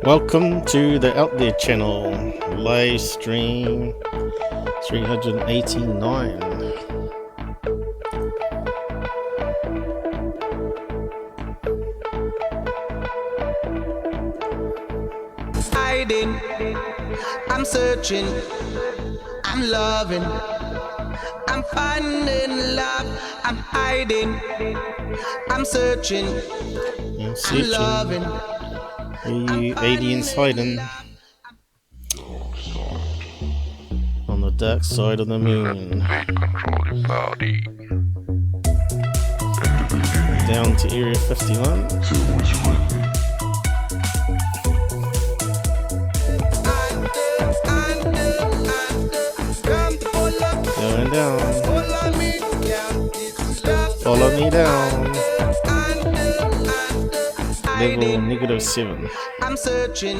Welcome to the Out There channel, live stream 389. Hiding, I'm searching, I'm loving, I'm finding love, I'm hiding, I'm searching, I'm loving. Are you aliens hiding on the dark side of the moon? Down to Area 51. Going down. Follow me down. Level -7. I'm searching,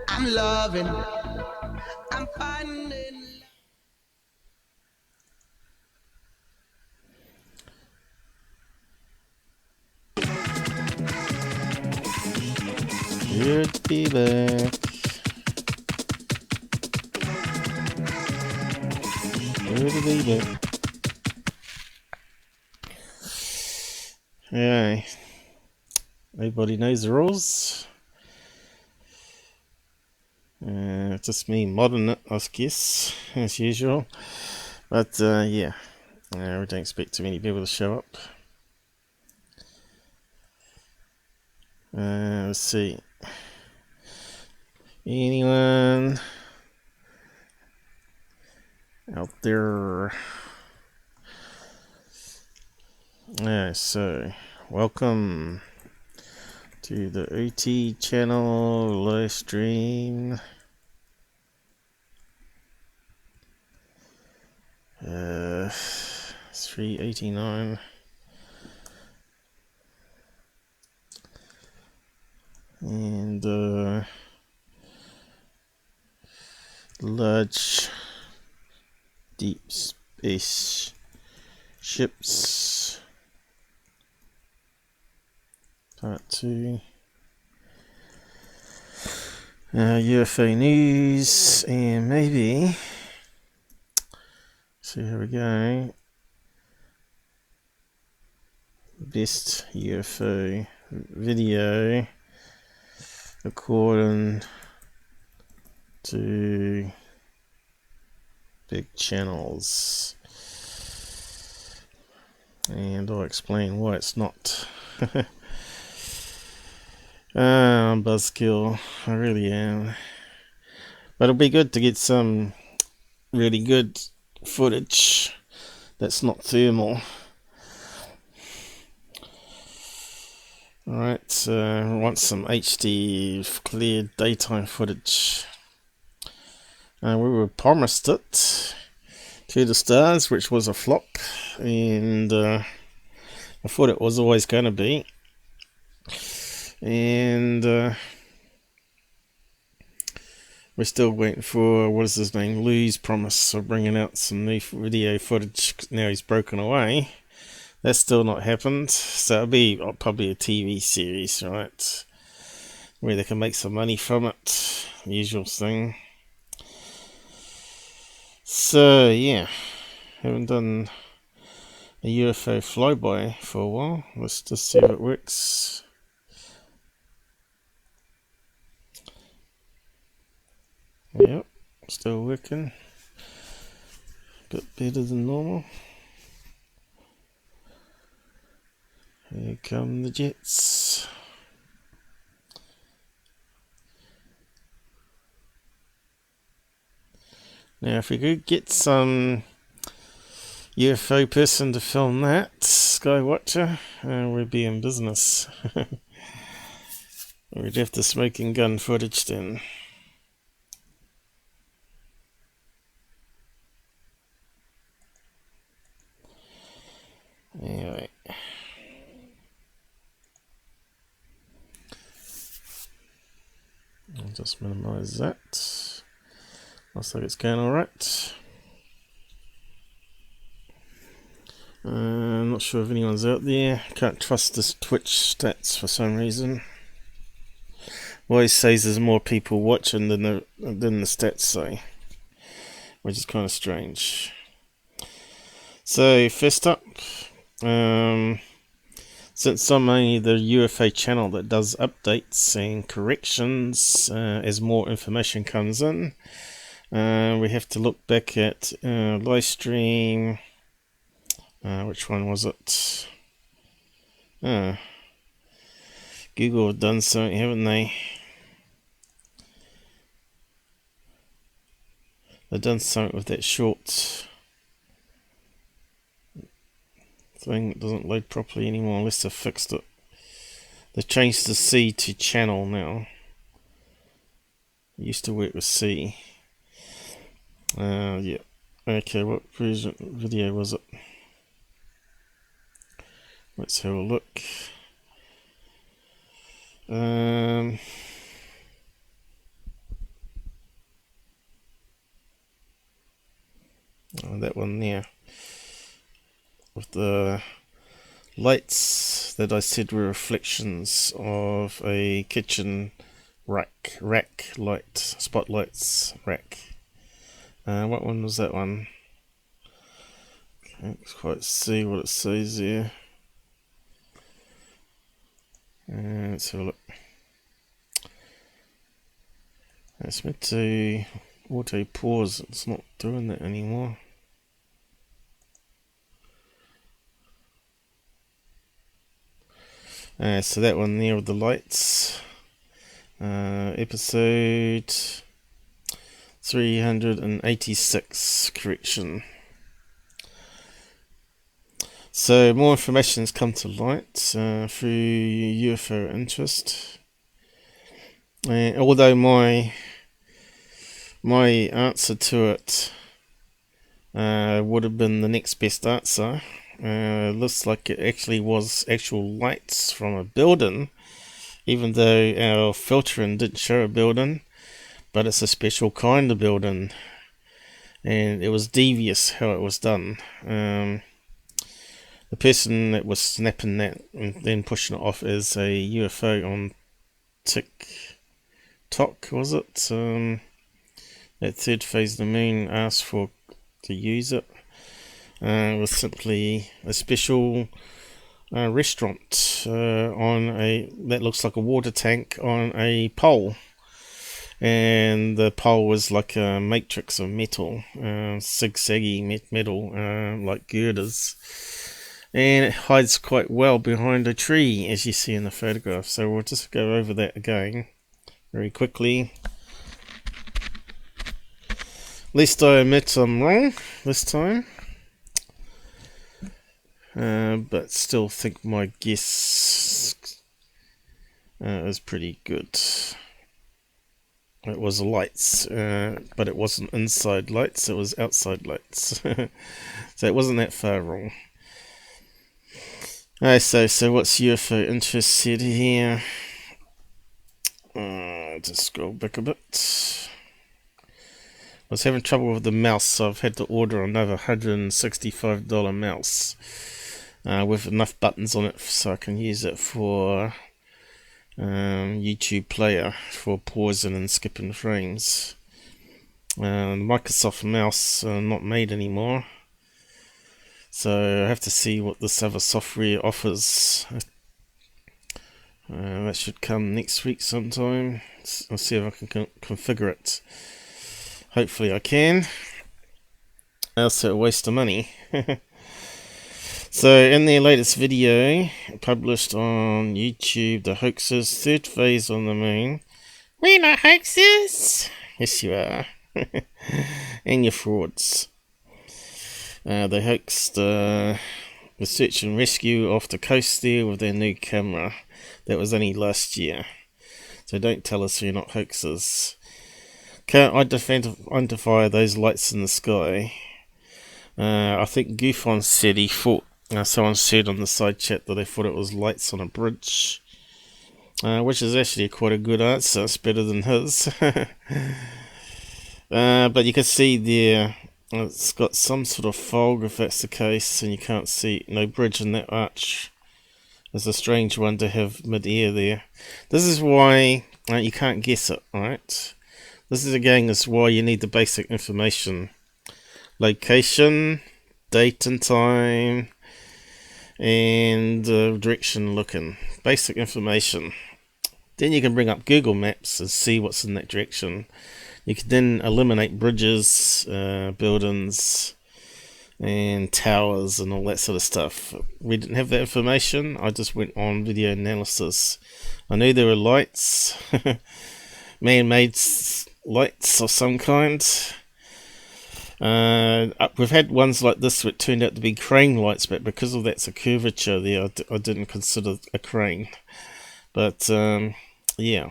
I'm loving, I'm finding. Good to be back. Good to be back. Yeah. Everybody knows the rules. Just me modding it, I guess, as usual. But yeah, we don't expect too many people to show up. Let's see. Anyone out there? So welcome to the OT channel live stream. 389. And large deep space ships part 2. UFO news, and maybe, so here we go, best UFO video according to big channels, and I'll explain why it's not. I'm buzzkill, I really am, but it'll be good to get some really good footage that's not thermal. Alright, I want some HD clear daytime footage. We were promised it to the stars, which was a flop, and I thought it was always going to be. And we're still waiting for, what is his name, Lou's promise of bringing out some new video footage. Now he's broken away. That's still not happened, so it'll be probably a TV series, right, where they can make some money from it, usual thing. So yeah, haven't done a UFO flyby for a while. Let's just see if it works. Yep, still working. Bit better than normal. Here come the jets. Now if we could get some UFO person to film that, Skywatcher, we'd be in business. We'd have the smoking gun footage then. Anyway. I'll just minimize that. Looks like it's going alright. I'm not sure if anyone's out there. Can't trust this Twitch stats for some reason. always says there's more people watching than the stats say, which is kind of strange. So first up, since I'm only the UFO channel that does updates and corrections as more information comes in, we have to look back at live stream. Which one was it? Google have done something, haven't they? They've done something with that short thing that doesn't load properly anymore unless they've fixed it. They've changed the C to channel now. It used to work with C. Yeah. Okay, what version video was it? Let's have a look. That one there. With the lights that I said were reflections of a kitchen rack light, spotlights rack. What one was that one? Can't quite see what it says there. Let's have a look. It's meant to auto pause. It's not doing that anymore. So that one there with the lights. Episode 386, correction. So more information has come to light through UFOofinterest. Although my answer to it would have been the next best answer. Looks like it actually was actual lights from a building, even though our filtering didn't show a building, but it's a special kind of building, and it was devious how it was done. The person that was snapping that and then pushing it off as a UFO on TikTok, was it? That third phase of the moon asked for to use it. Was simply a special restaurant on that looks like a water tank on a pole, and the pole was like a matrix of metal, zigzaggy metal, like girders, and it hides quite well behind a tree, as you see in the photograph. So we'll just go over that again very quickly. At least I admit I'm wrong this time. But still think my guess is pretty good. It was lights, but it wasn't inside lights, it was outside lights. So it wasn't that far wrong. So what's UFOofinterest said here? Just scroll back a bit. I was having trouble with the mouse, so I've had to order another $165 mouse with enough buttons on it so I can use it for YouTube player for pausing and skipping frames. The Microsoft mouse not made anymore, so I have to see what this other software offers. That should come next week sometime. I'll see if I can configure it. Hopefully I can. Else it'll waste of money. So in their latest video published on YouTube, the hoaxers, third phase on the moon. We're not hoaxers. Yes you are. And you're frauds. They hoaxed the search and rescue off the coast there with their new camera. That was only last year. So don't tell us you're not hoaxers. Can't identify those lights in the sky. I think GUFON said he thought, someone said on the side chat that they thought it was lights on a bridge, which is actually quite a good answer. It's better than his. But you can see there, it's got some sort of fog if that's the case, and you can't see no bridge in that arch. It's a strange one to have mid-air there. This is why You can't guess it, alright? This is again is why you need the basic information. Location, date and time, and direction looking. Basic information. Then you can bring up Google Maps and see what's in that direction. You can then eliminate bridges, buildings, and towers and all that sort of stuff. We didn't have that information. I just went on video analysis. I knew there were lights, man-made lights of some kind. We've had ones like this that turned out to be crane lights, but because of that's a curvature there, I didn't consider a crane. But yeah,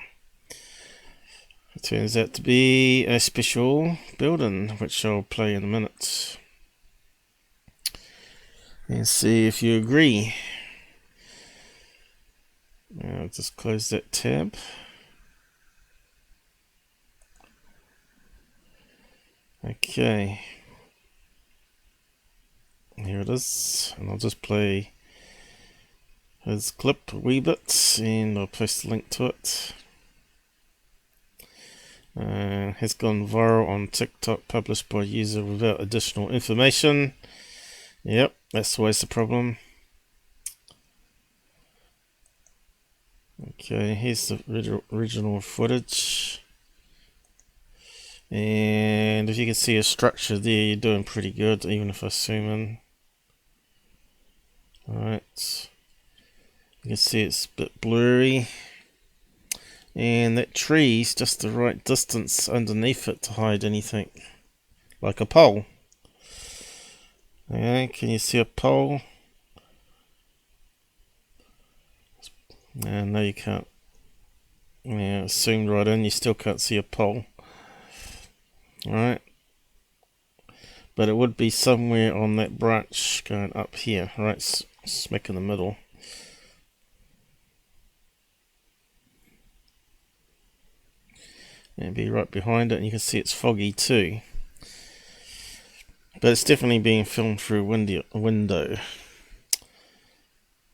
it turns out to be a special building, which I'll play in a minute. And see if you agree. I'll just close that tab. Okay. Here it is. And I'll just play his clip a wee bit and I'll post a link to it. Has gone viral on TikTok, published by user without additional information. Yep, that's always the problem. Okay, here's the original footage. And if you can see a structure there, you're doing pretty good, even if I zoom in. Alright. You can see it's a bit blurry. And that tree's just the right distance underneath it to hide anything. Like a pole. Okay, can you see a pole? No, you can't. Yeah, it's zoomed right in, you still can't see a pole. Alright. But it would be somewhere on that branch going up here, right? Smack in the middle. And be right behind it, and you can see it's foggy too. But it's definitely being filmed through a window.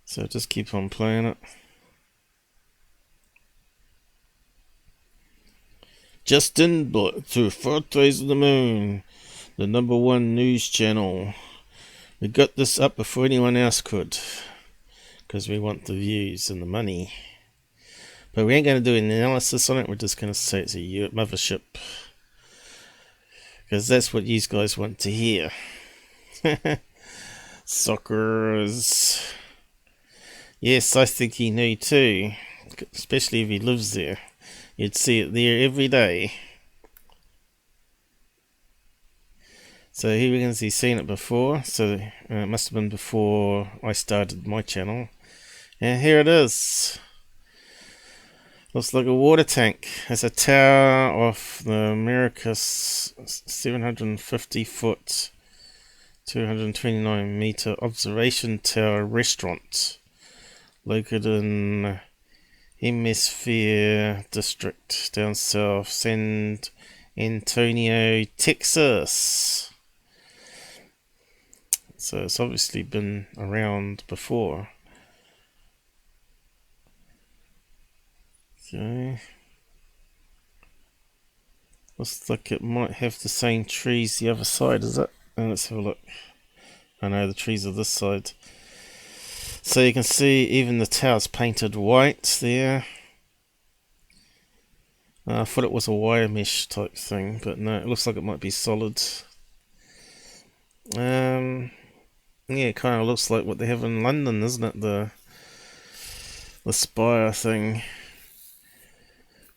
So just keep on playing it. Justin through photos of the moon, the #1 news channel. We got this up before anyone else could, because we want the views and the money. But we ain't going to do an analysis on it, we're just going to say it's a mothership. Because that's what you guys want to hear. Suckers. Yes, I think he knew too, especially if he lives there. You'd see it there every day. So here we can see seen it before. So it must have been before I started my channel. And here it is. Looks like a water tank. It's a tower of the America's 750 foot, 229 meter observation tower restaurant located in Hemisphere District down south, San Antonio, Texas. So it's obviously been around before. Okay. Looks like it might have the same trees the other side, is it? Let's have a look. I know the trees are this side. So you can see even the tower's painted white there. I thought it was a wire mesh type thing, but no, it looks like it might be solid. Yeah, it kind of looks like what they have in London, isn't it? The spire thing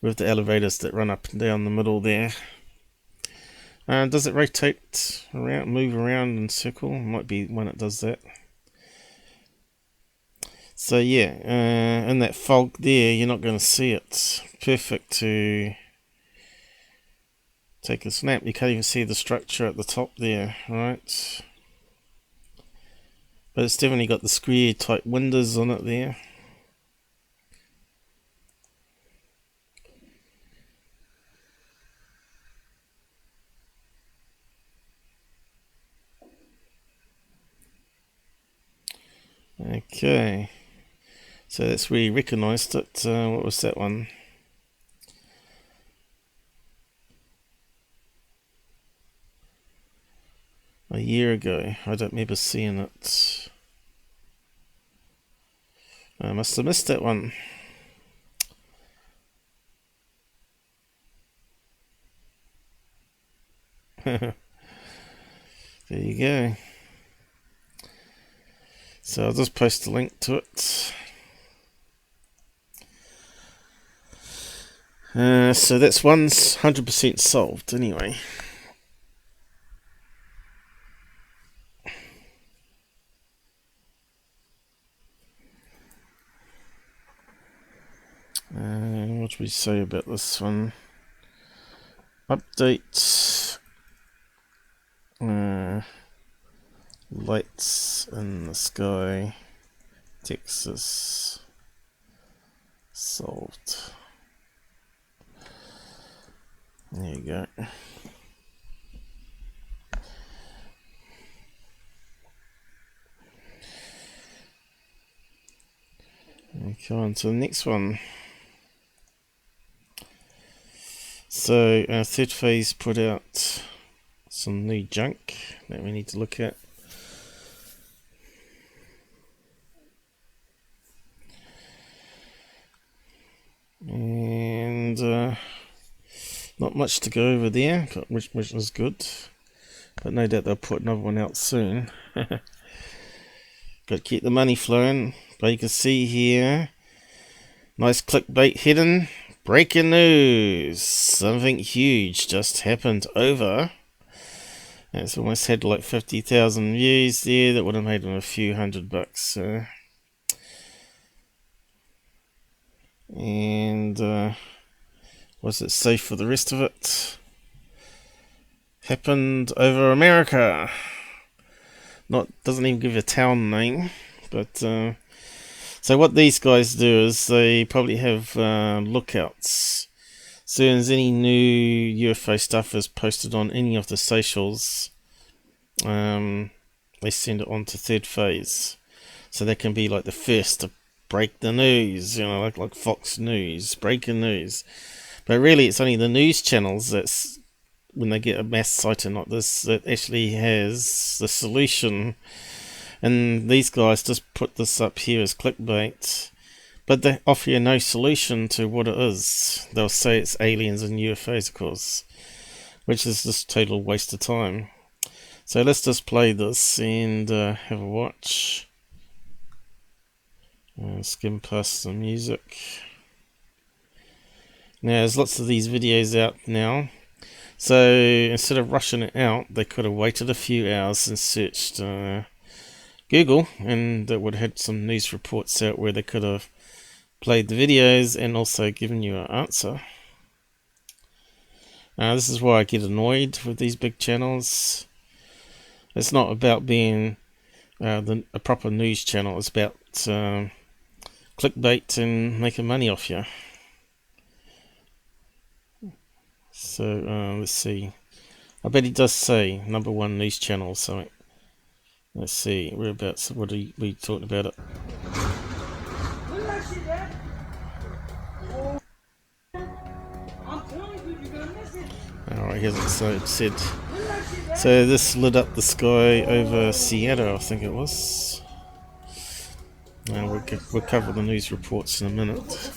with the elevators that run up and down the middle there. Does it rotate around, move around and circle? Might be when it does that. So yeah, in that fog there, you're not going to see it. Perfect to take a snap. You can't even see the structure at the top there, right? But it's definitely got the square type windows on it there. Okay, so that's where you recognised it. What was that one? a year ago. I don't remember seeing it. I must have missed that one. There you go. So I'll just post a link to it. So that's one's 100% solved anyway. What do we say about this one? Update. Lights in the sky. Texas. Solved. There you go. Okay, on to the next one. So, Third Phase put out some new junk that we need to look at. And not much to go over there, which is good. But no doubt they'll put another one out soon. Got to keep the money flowing. But you can see here, nice clickbait hidden. Breaking news! Something huge just happened over. It's almost had like 50,000 views there. That would have made them a few $100. So. And was it safe for the rest of it? Happened over America. Doesn't even give a town name, but so what these guys do is they probably have lookouts. As soon as any new UFO stuff is posted on any of the socials, they send it on to Third Phase, so they can be like the first to break the news, like Fox News, breaking news. But really, it's only the news channels that's, when they get a mass sighting like this, that actually has the solution. And these guys just put this up here as clickbait, but they offer you no solution to what it is. They'll say it's aliens and UFOs, of course, which is just total waste of time. So let's just play this and have a watch. Skim past the music. Now, there's lots of these videos out now. So instead of rushing it out, they could have waited a few hours and searched Google, and that would have had some news reports out where they could have played the videos and also given you an answer. This is why I get annoyed with these big channels. It's not about being a proper news channel. It's about clickbait and making money off you. So let's see. I bet he does say #1 news channel or something. Let's see. Whereabouts? What are we talking about it? Alright, he hasn't said. So this lit up the sky over Seattle, I think it was. We'll cover the news reports in a minute.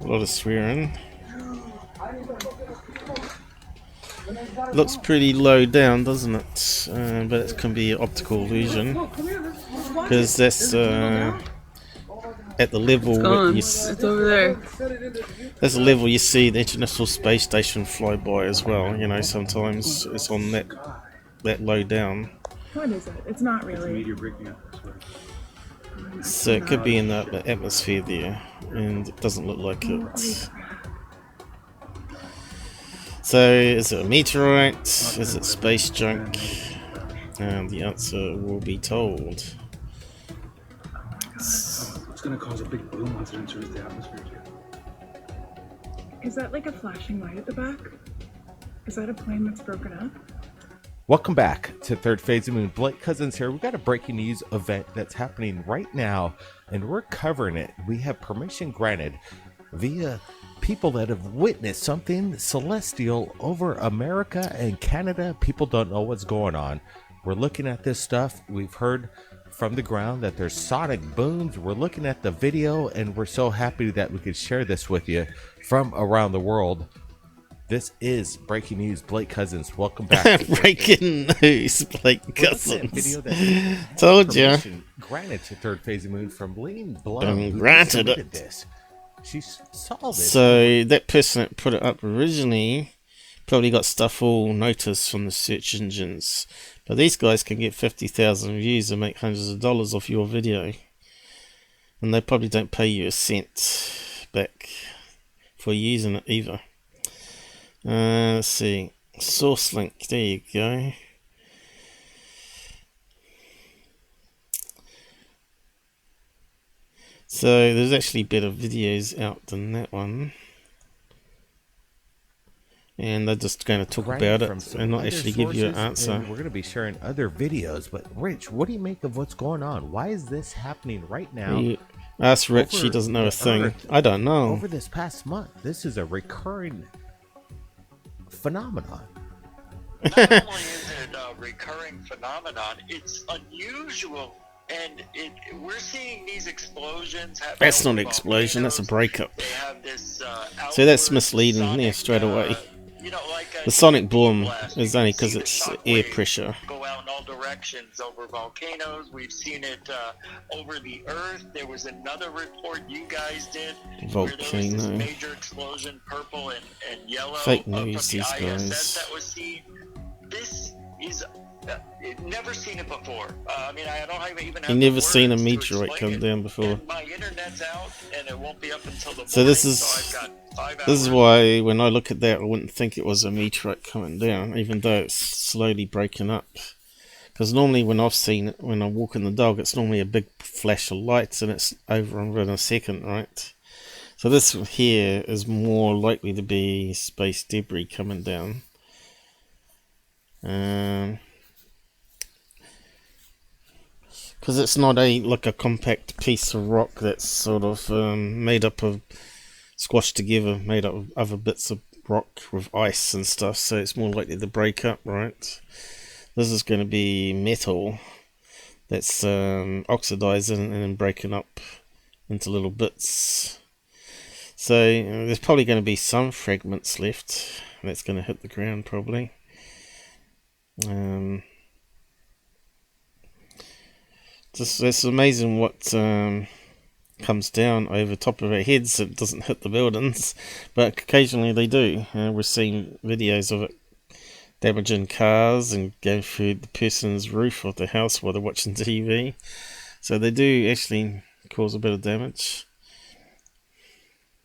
A lot of swearing. Looks pretty low down, doesn't it? But it can be an optical illusion, because that's at the level where it's over there. That's the level you see the International Space Station fly by as well. Sometimes it's on that low down. What is it? It's not really. So it could be in the atmosphere there, and it doesn't look like it. So is it a meteorite? Is it space junk? And the answer will be told. It's going to cause a big boom once it enters the atmosphere. Is that like a flashing light at the back? Is that a plane that's broken up? Welcome back to Third Phase of Moon. Blake Cousins here. We've got a breaking news event that's happening right now, and we're covering it. We have permission granted via people that have witnessed something celestial over America and Canada. People don't know what's going on. We're looking at this stuff. We've heard from the ground that there's sonic booms. We're looking at the video, and we're so happy that we could share this with you from around the world. This is Breaking News. Blake Cousins, welcome back. Breaking News, Blake Cousins. Video that told you. Granted to Third Phase of Moon from Lean Blum. Granted it. This. She saw this. So that person that put it up originally probably got stuff all noticed from the search engines. But these guys can get 50,000 views and make hundreds of dollars off your video. And they probably don't pay you a cent back for using it either. Let's see. Source link. There you go. So there's actually better videos out than that one. And they're just going to talk about it and not actually give you an answer. We're going to be sharing other videos. But Rich, what do you make of what's going on? Why is this happening right now? Ask Rich, he doesn't know a thing. I don't know. Over this past month, this is a recurring phenomenon. Not only is it a recurring phenomenon, it's unusual. And we're seeing these explosions happen. That's not an explosion, that's a breakup. They have this, so that's misleading there straight away. The sonic boom is only because it's air pressure. Go out in all directions over volcanoes. We've seen it over the Earth. There was another report you guys did where there was this major explosion, purple and yellow. Fake news, from the these ISS guys. that was seen. This is never seen it before. I mean, I don't even have. You never seen a meteorite come down before. And my internet's out, and it won't be up until the So this is I've got 5 hours. this is why when I look at that, I wouldn't think it was a meteorite coming down, even though it's slowly breaking up. Because normally when I've seen it, when I walk in the dog, it's normally a big flash of lights, and it's over in a second, right? So this here is more likely to be space debris coming down. Because it's not like a compact piece of rock that's sort of made up of, squashed together, made up of other bits of rock with ice and stuff, so it's more likely to break up, right? This is going to be metal that's oxidizing and then breaking up into little bits. So there's probably going to be some fragments left that's going to hit the ground probably. It's amazing what comes down over top of our heads. It doesn't hit the buildings, but occasionally they do. We're seeing videos of it damaging cars and going through the person's roof of the house while they're watching TV. So they do actually cause a bit of damage.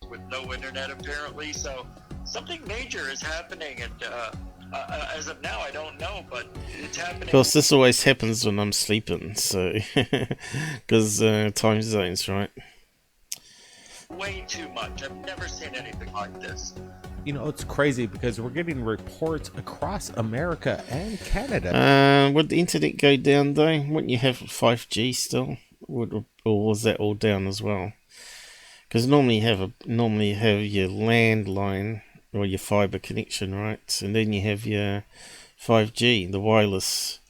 With no internet apparently, so something major is happening, and as of now I don't know, but it's happening. Of course, this always happens when I'm sleeping, so because time zones, right? Way too much. I've never seen anything like this. You know, it's crazy because we're getting reports across America and Canada. Would the internet go down though? Wouldn't you have 5G still? Or was that all down as well? Because normally you have your landline or your fiber connection, right? And then you have your 5G, the wireless.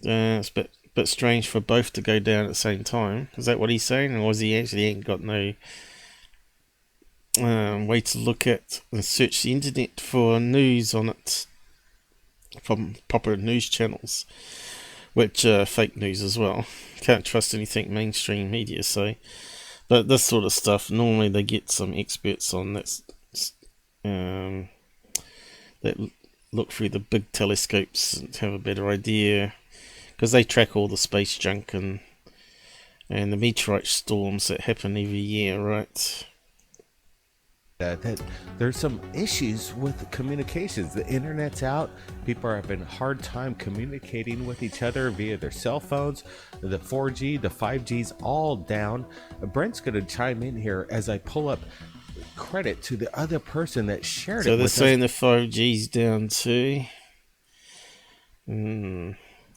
It's a bit strange for both to go down at the same time. Is that what he's saying? Or is he actually ain't got no way to look at and search the internet for news on it from proper news channels, which are fake news as well. Can't trust anything mainstream media say. But this sort of stuff, normally they get some experts on that look through the big telescopes and have a better idea, because they track all the space junk and the meteorite storms that happen every year, right? That there's some issues with communications. The internet's out. People are having a hard time communicating with each other via their cell phones. The 4G, the 5G's all down. Brent's going to chime in here as I pull up credit to the other person that shared it. So they're saying the 5G's down too.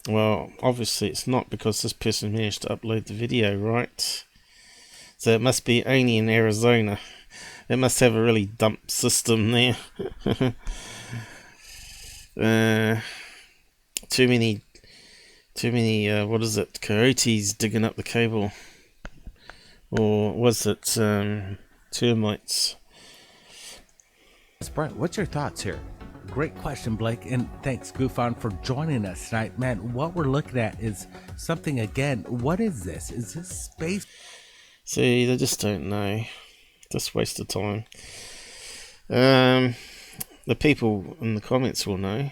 Well, obviously it's not, because this person managed to upload the video, right? So it must be only in Arizona. It must have a really dump system there. Too many, what is it, coyotes digging up the cable. Or was it termites? Brent, what's your thoughts here? Great question, Blake, and thanks, GUFON, for joining us tonight. Man, what we're looking at is something, again, what is this? Is this space? See, they just don't know. Just waste of time. The people in the comments will know.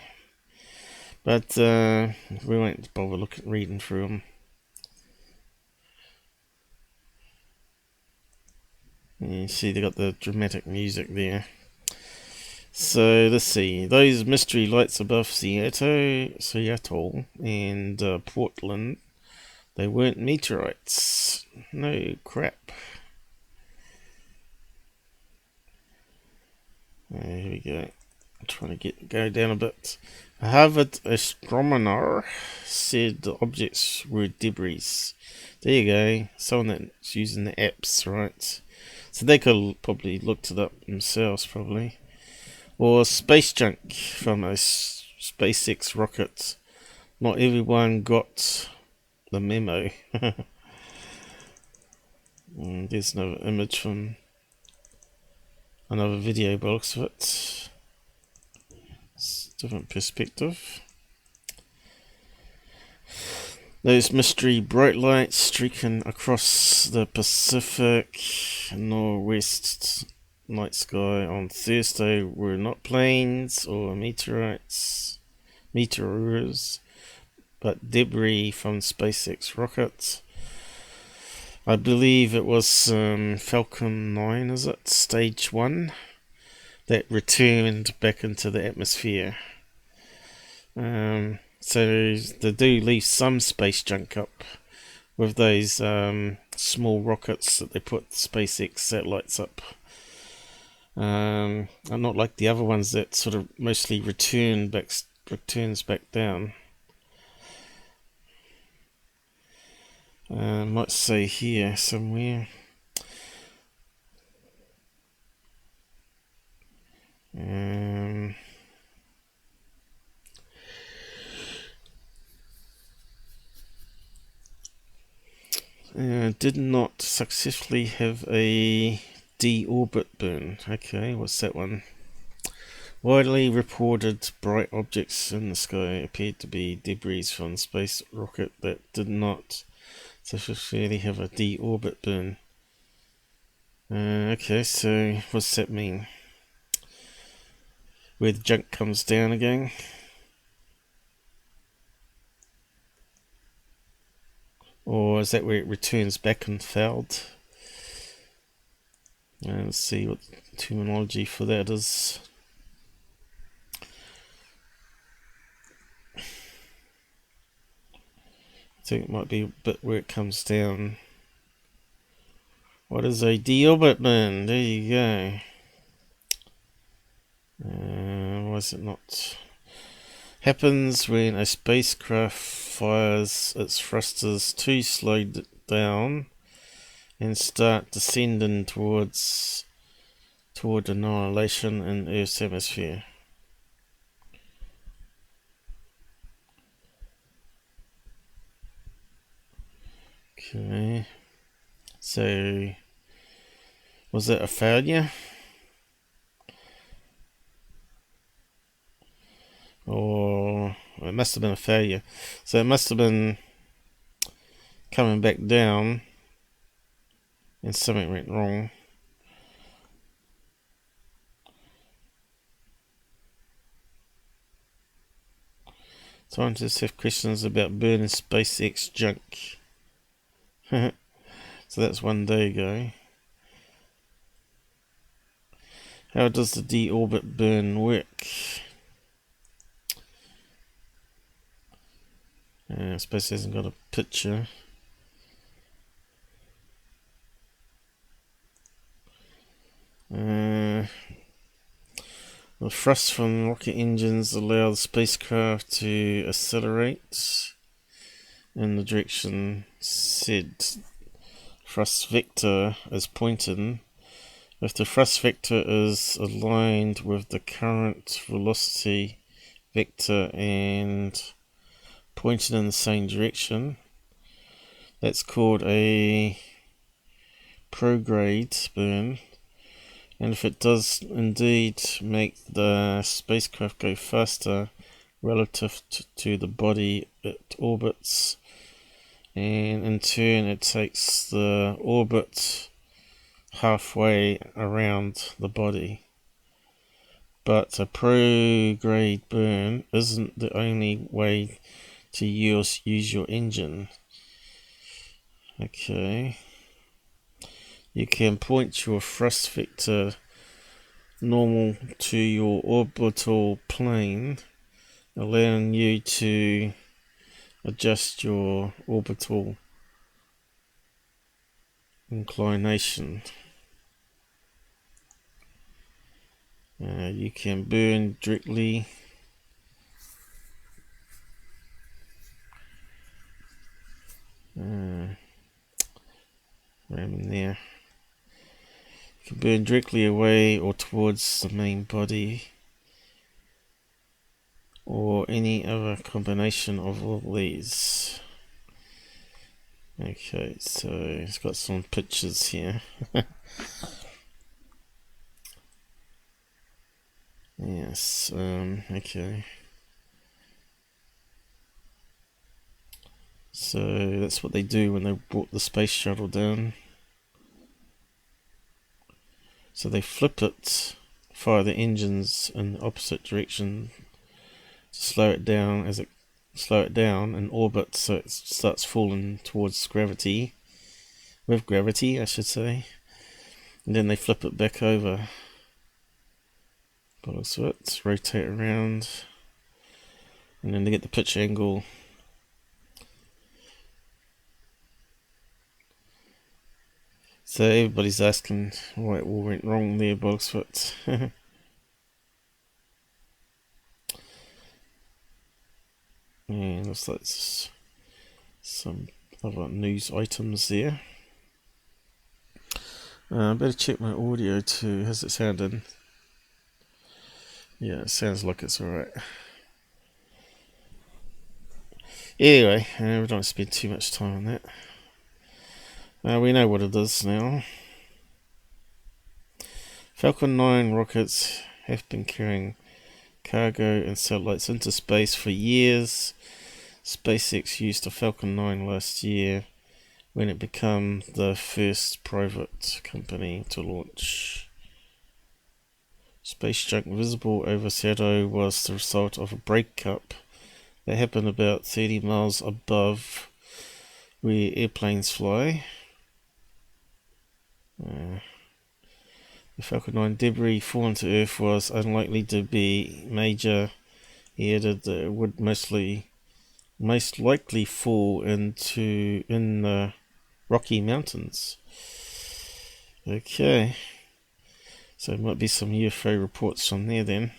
But we won't bother reading through them. You see they got the dramatic music there. So let's see. Those mystery lights above Seattle and Portland, they weren't meteorites. No crap. Here we go. I'm trying to go down a bit. A Harvard astronomer said the objects were debris. There you go. Someone that's using the apps, right? So they could have probably looked it up themselves, probably. Or space junk from a SpaceX rocket. Not everyone got the memo. There's another image from another video by the looks of it. It's a different perspective. Those mystery bright lights streaking across the Pacific Northwest night sky on Thursday were not planes or meteors, but debris from SpaceX rockets. I believe it was Falcon 9, is it? Stage 1 that returned back into the atmosphere. So they do leave some space junk up with those small rockets that they put SpaceX satellites up. And not like the other ones that sort of mostly returns back down. Might say here somewhere. Did not successfully have a deorbit burn. Okay, what's that one? Widely reported bright objects in the sky appeared to be debris from a space rocket that did not successfully have a deorbit burn. Okay, so what's that mean? Where the junk comes down again? Or is that where it returns back and fouled? Let's see what the terminology for that is. I think it might be a bit where it comes down. What is a deorbit burn? There you go. Why is it not? Happens when a spacecraft fires its thrusters too slow down and start descending toward annihilation in Earth's atmosphere. Okay, so was that a failure? Or it must have been a failure. So it must have been coming back down and something went wrong. Scientists have questions about burning SpaceX junk. So that's one day ago. How does the deorbit burn work? I suppose it hasn't got a picture. The thrust from rocket engines allow the spacecraft to accelerate in the direction said thrust vector is pointing, If the thrust vector is aligned with the current velocity vector and pointed in the same direction, that's called a prograde burn. And if it does indeed make the spacecraft go faster relative to the body it orbits, and in turn it takes the orbit halfway around the body. But a prograde burn isn't the only way to use your engine. Okay. You can point your thrust vector normal to your orbital plane, allowing you to adjust your orbital inclination. You can burn directly around there. You can burn directly away or towards the main body, or any other combination of all these. Okay, so it's got some pictures here. Yes, okay. So that's what they do when they brought the space shuttle down. So they flip it, fire the engines in the opposite direction to slow it down in orbit, so it starts falling towards gravity, with gravity I should say, and then they flip it back over. So it rotate around, and then they get the pitch angle. So everybody's asking why it all went wrong there, Bogsfoot. And looks like some other news items there. Better check my audio too. How's it sounding? Yeah, it sounds like it's alright. Anyway, we don't spend too much time on that. We know what it is now. Falcon 9 rockets have been carrying cargo and satellites into space for years. SpaceX used a Falcon 9 last year when it became the first private company to launch. Space junk visible over Seattle was the result of a breakup that happened about 30 miles above where airplanes fly. The Falcon 9 debris fallen to Earth was unlikely to be major. He added that it would most likely fall in the Rocky Mountains. Okay. So there might be some UFO reports from there then.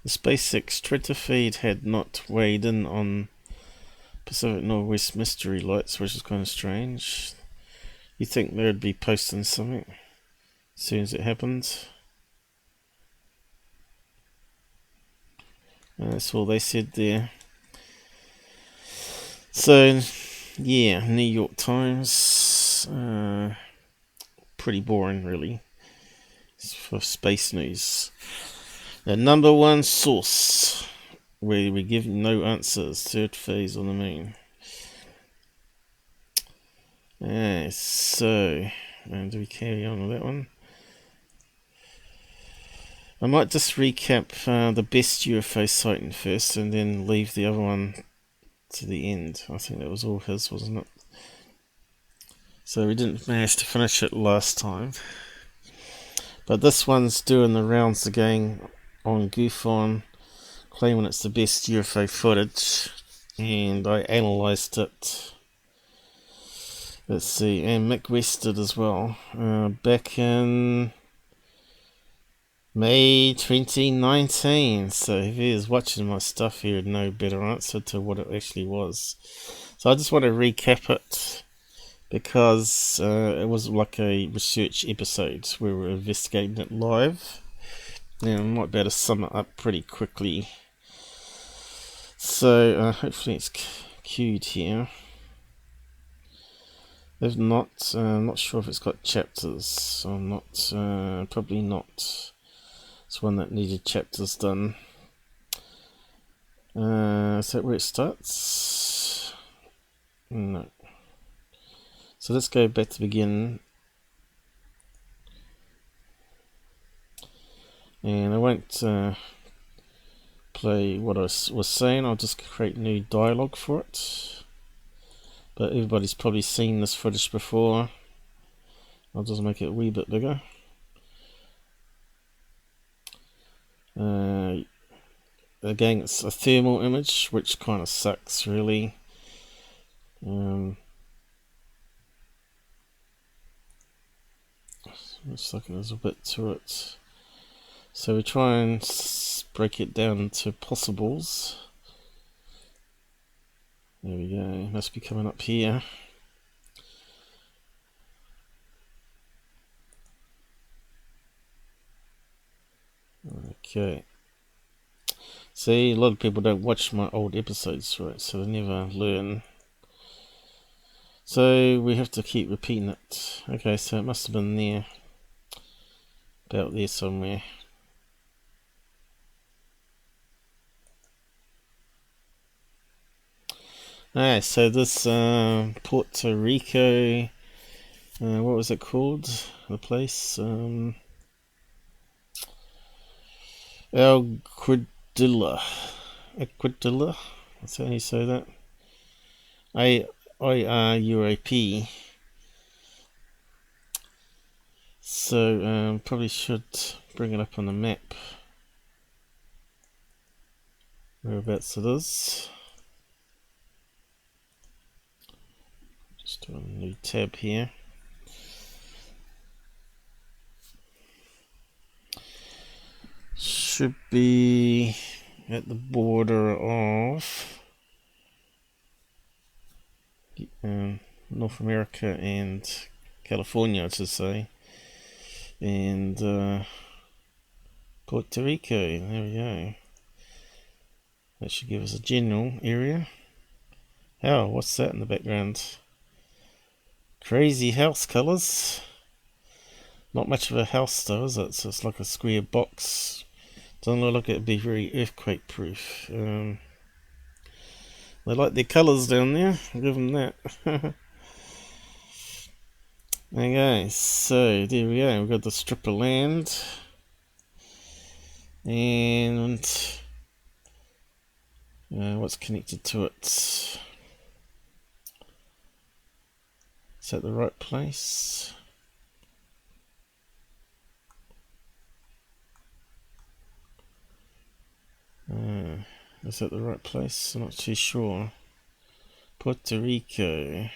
The SpaceX Twitter feed had not weighed in on Pacific Northwest mystery lights, which is kind of strange. You think they would be posting something as soon as it happens. That's all they said there. So, yeah, New York Times. Pretty boring, really. It's for space news. The number one source where we give no answers. Third phase on the moon. So, do we carry on with that one? I might just recap the best UFO sighting first and then leave the other one to the end. I think that was all his, wasn't it? So we didn't manage to finish it last time. But this one's doing the rounds again on GUFON, claiming it's the best UFO footage. And I analysed it. Let's see, and Mick West did as well. Back in May 2019. So if he was watching my stuff, he would know better answer to what it actually was. So I just want to recap it because it was like a research episode where we were investigating it live. Now I might be able to sum it up pretty quickly. So hopefully it's queued here. If not, I'm not sure if it's got chapters or not. Probably not. It's one that needed chapters done. Is that where it starts? No. So let's go back to begin. And I won't play what I was saying. I'll just create new dialogue for it. But everybody's probably seen this footage before. I'll just make it a wee bit bigger. Again, it's a thermal image, which kind of sucks, really. Looks like there's a bit to it. So we try and break it down into possibles. There we go, it must be coming up here. Okay. See, a lot of people don't watch my old episodes, right? So they never learn. So we have to keep repeating it. Okay, so it must have been there. About there somewhere. Alright, so this Puerto Rico, what was it called? The place? Aquadilla. Aquadilla? That's how you say that? UAP. So probably should bring it up on the map. Whereabouts it is. Just do a new tab here. Should be at the border of North America and California, I should say, and Puerto Rico. There we go. That should give us a general area. Oh, what's that in the background? Crazy house colours. Not much of a house though, is it? So it's like a square box. Doesn't look like it'd be very earthquake proof. They like their colours down there, I'll give them that. Okay, so there we go, we've got the strip of land. And what's connected to it? Is that the right place? Is that the right place? I'm not too sure. Puerto Rico.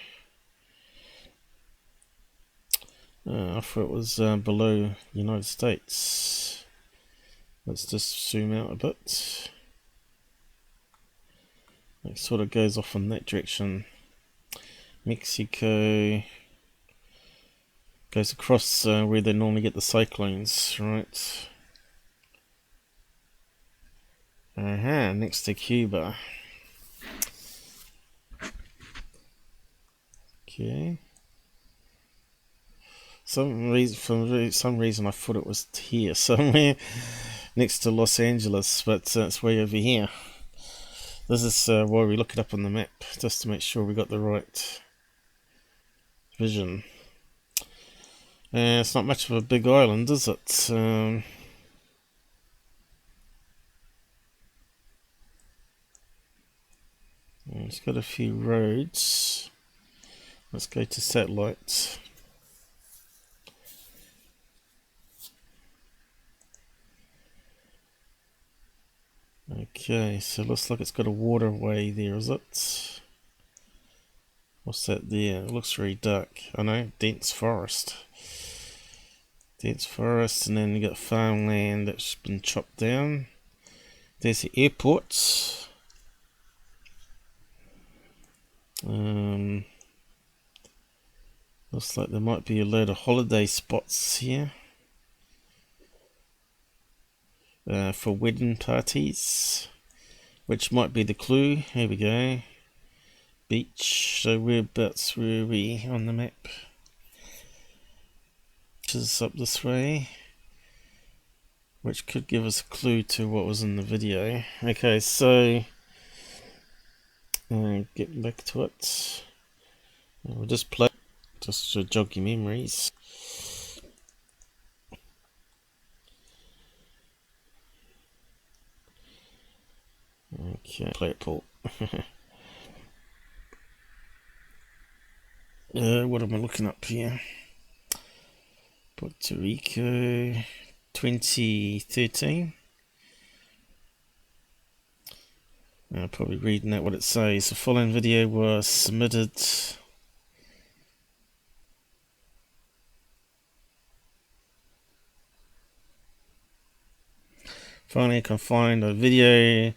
I thought it was below United States. Let's just zoom out a bit. It sort of goes off in that direction. Mexico goes across where they normally get the cyclones, right? Next to Cuba. Okay. For some reason I thought it was here somewhere next to Los Angeles, but it's way over here. This is why we look it up on the map, just to make sure we got the right vision. It's not much of a big island, is it? It's got a few roads. Let's go to satellite. Okay, so it looks like it's got a waterway there, is it? What's that there? It looks very dark. I know, dense forest. dense forest, and then you got farmland that's been chopped down. There's the airport. Looks like there might be a load of holiday spots here for wedding parties, which might be the clue. Here we go. Beach. So whereabouts were we on the map? Which is up this way, which could give us a clue to what was in the video. Okay, so get back to it. We'll just play just to jog your memories. Okay, play it, Paul. What am I looking up here? Puerto Rico 2013. Probably reading out what it says. The following video was submitted finally I can find a video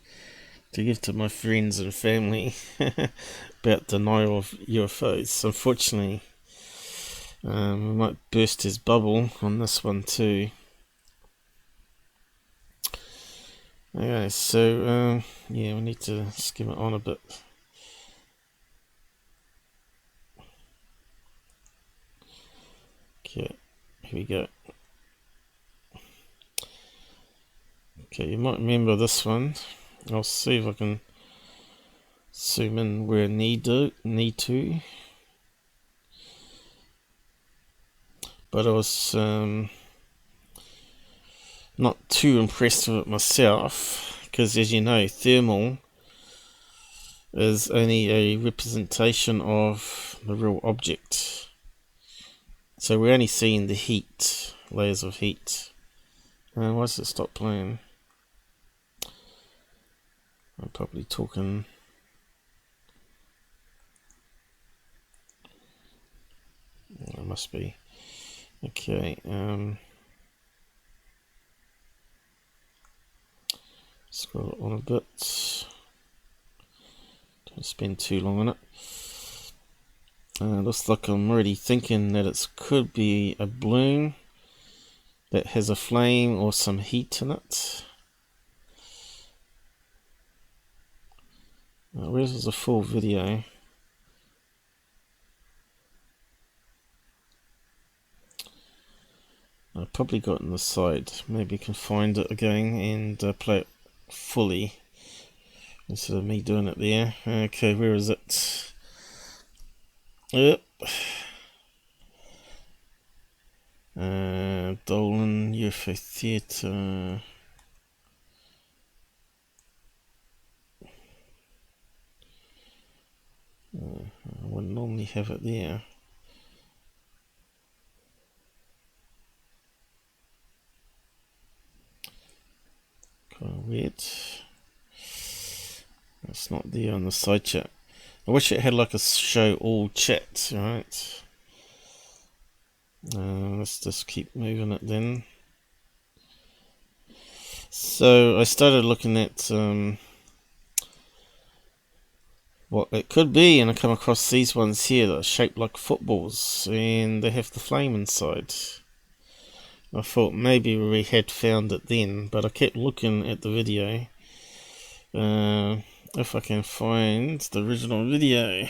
to give to my friends and family about denial of UFOs. Unfortunately, we might burst his bubble on this one too. Okay, so yeah, we need to skim it on a bit. Okay, here we go. Okay, you might remember this one. I'll see if I can zoom in where I need to. But I was not too impressed with it myself, because as you know, thermal is only a representation of the real object. So we're only seeing the heat, layers of heat. Why does it stop playing? I'm probably talking. It must be. Okay, scroll it on a bit. Don't spend too long on it. Looks like I'm already thinking that it could be a balloon that has a flame or some heat in it. Where's the full video? I probably got it on the side. Maybe I can find it again and play it fully instead of me doing it there. Okay, where is it? Yep. Dolan UFO Theatre. I wouldn't normally have it there. Kind of weird. It's not there on the side chat. I wish it had like a show all chat, right? Let's just keep moving it then. So I started looking at what it could be, and I come across these ones here that are shaped like footballs and they have the flame inside. I thought maybe we had found it then, but I kept looking at the video. If I can find the original video.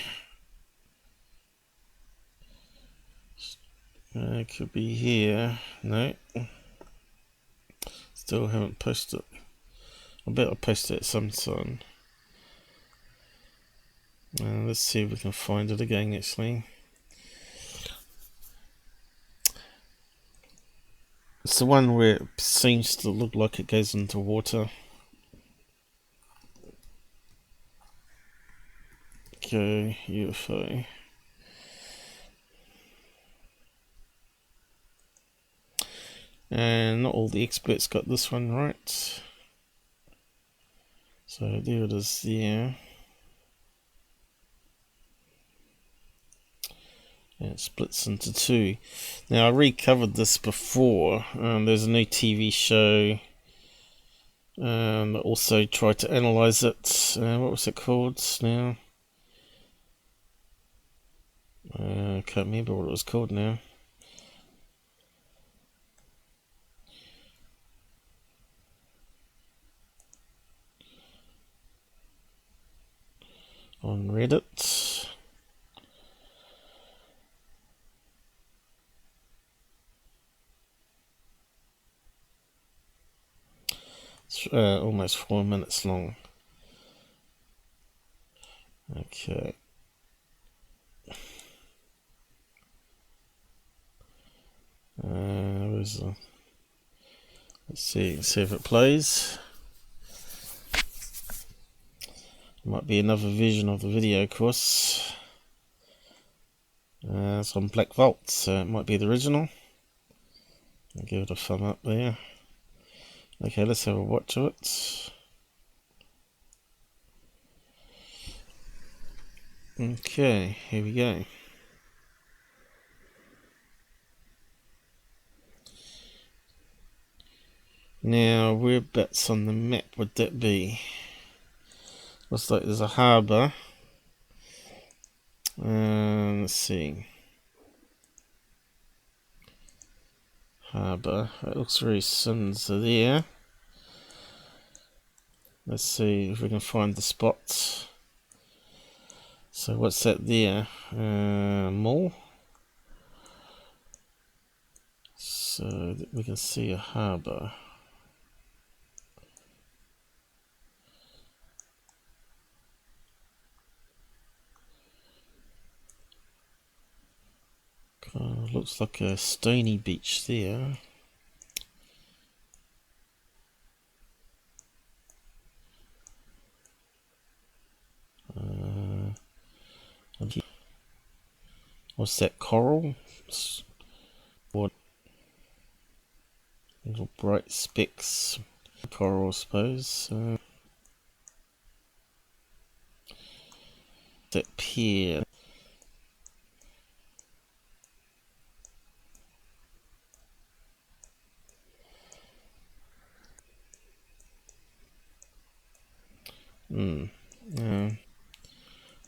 It could be here. No. Still haven't posted it. I bet I'll post it sometime. Let's see if we can find it again actually. It's the one where it seems to look like it goes into water. Okay, UFO. And not all the experts got this one right. So there it is there. And it splits into two. Now I recovered this before. There's a new TV show. Also tried to analyze it. What was it called now? I can't remember what it was called now. On Reddit. It's almost 4 minutes long. Okay. Let's see if it plays. Might be another version of the video, of course. It's on Black Vault, so it might be the original. I'll give it a thumb up there. Okay, let's have a watch of it. Okay, here we go. Now, whereabouts on the map would that be? Looks like there's a harbour. Let's see. Harbour. It looks very similar there. Let's see if we can find the spots. So what's that there? Mall. So that we can see a harbour. Looks like a stony beach there. What's that, coral? What little bright specks? Coral, I suppose. That pier.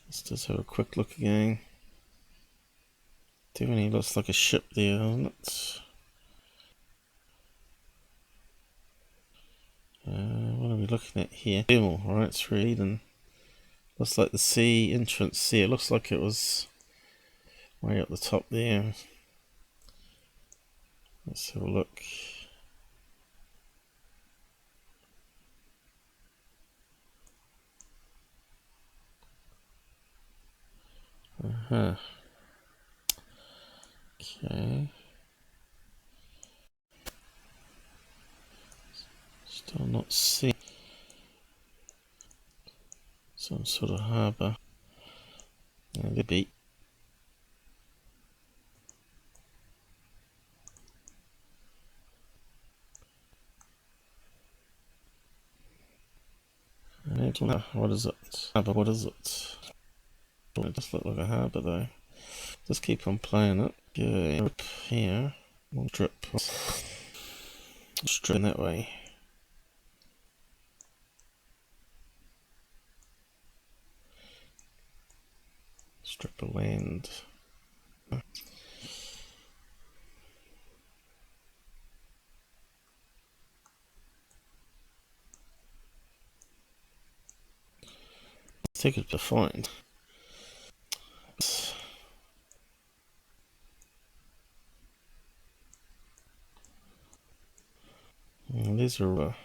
Let's just have a quick look again. Definitely looks like a ship there, doesn't it? What are we looking at here? Thermal, right, it's reading. Looks like the sea entrance there. Looks like it was way up the top there. Let's have a look. Okay. Still not seeing some sort of harbour. The beach. What is it? Harbour, what is it? It does look like a harbour though. Just keep on playing it. Okay, up here. One drip. Straight that way. Strip of land. Take it to find. These are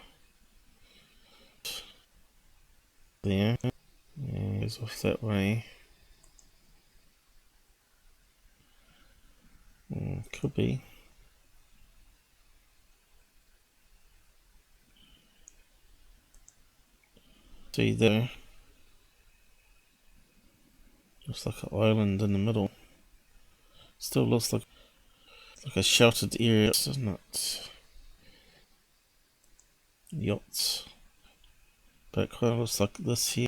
there. Yeah, goes off that way. Could be. See there. Looks like an island in the middle. Still looks like a sheltered area, doesn't it? Yachts. But it kind of looks like this here.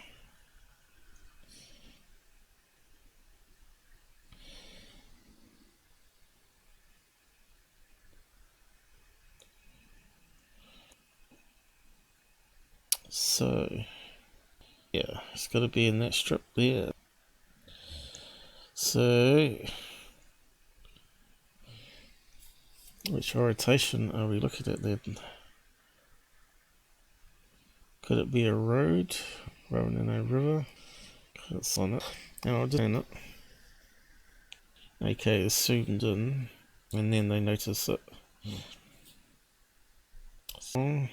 So, yeah, it's got to be in that strip there. So, which orientation are we looking at then? Could it be a road rather than a river? It's on it. And I'll just turn it. Okay, it's zoomed in, and then they notice it. So,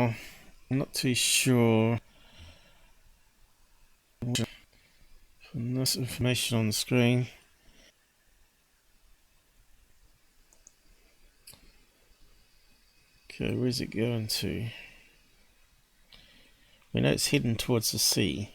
I'm not too sure. From this information on the screen. Okay, where's it going to? We know it's heading towards the sea.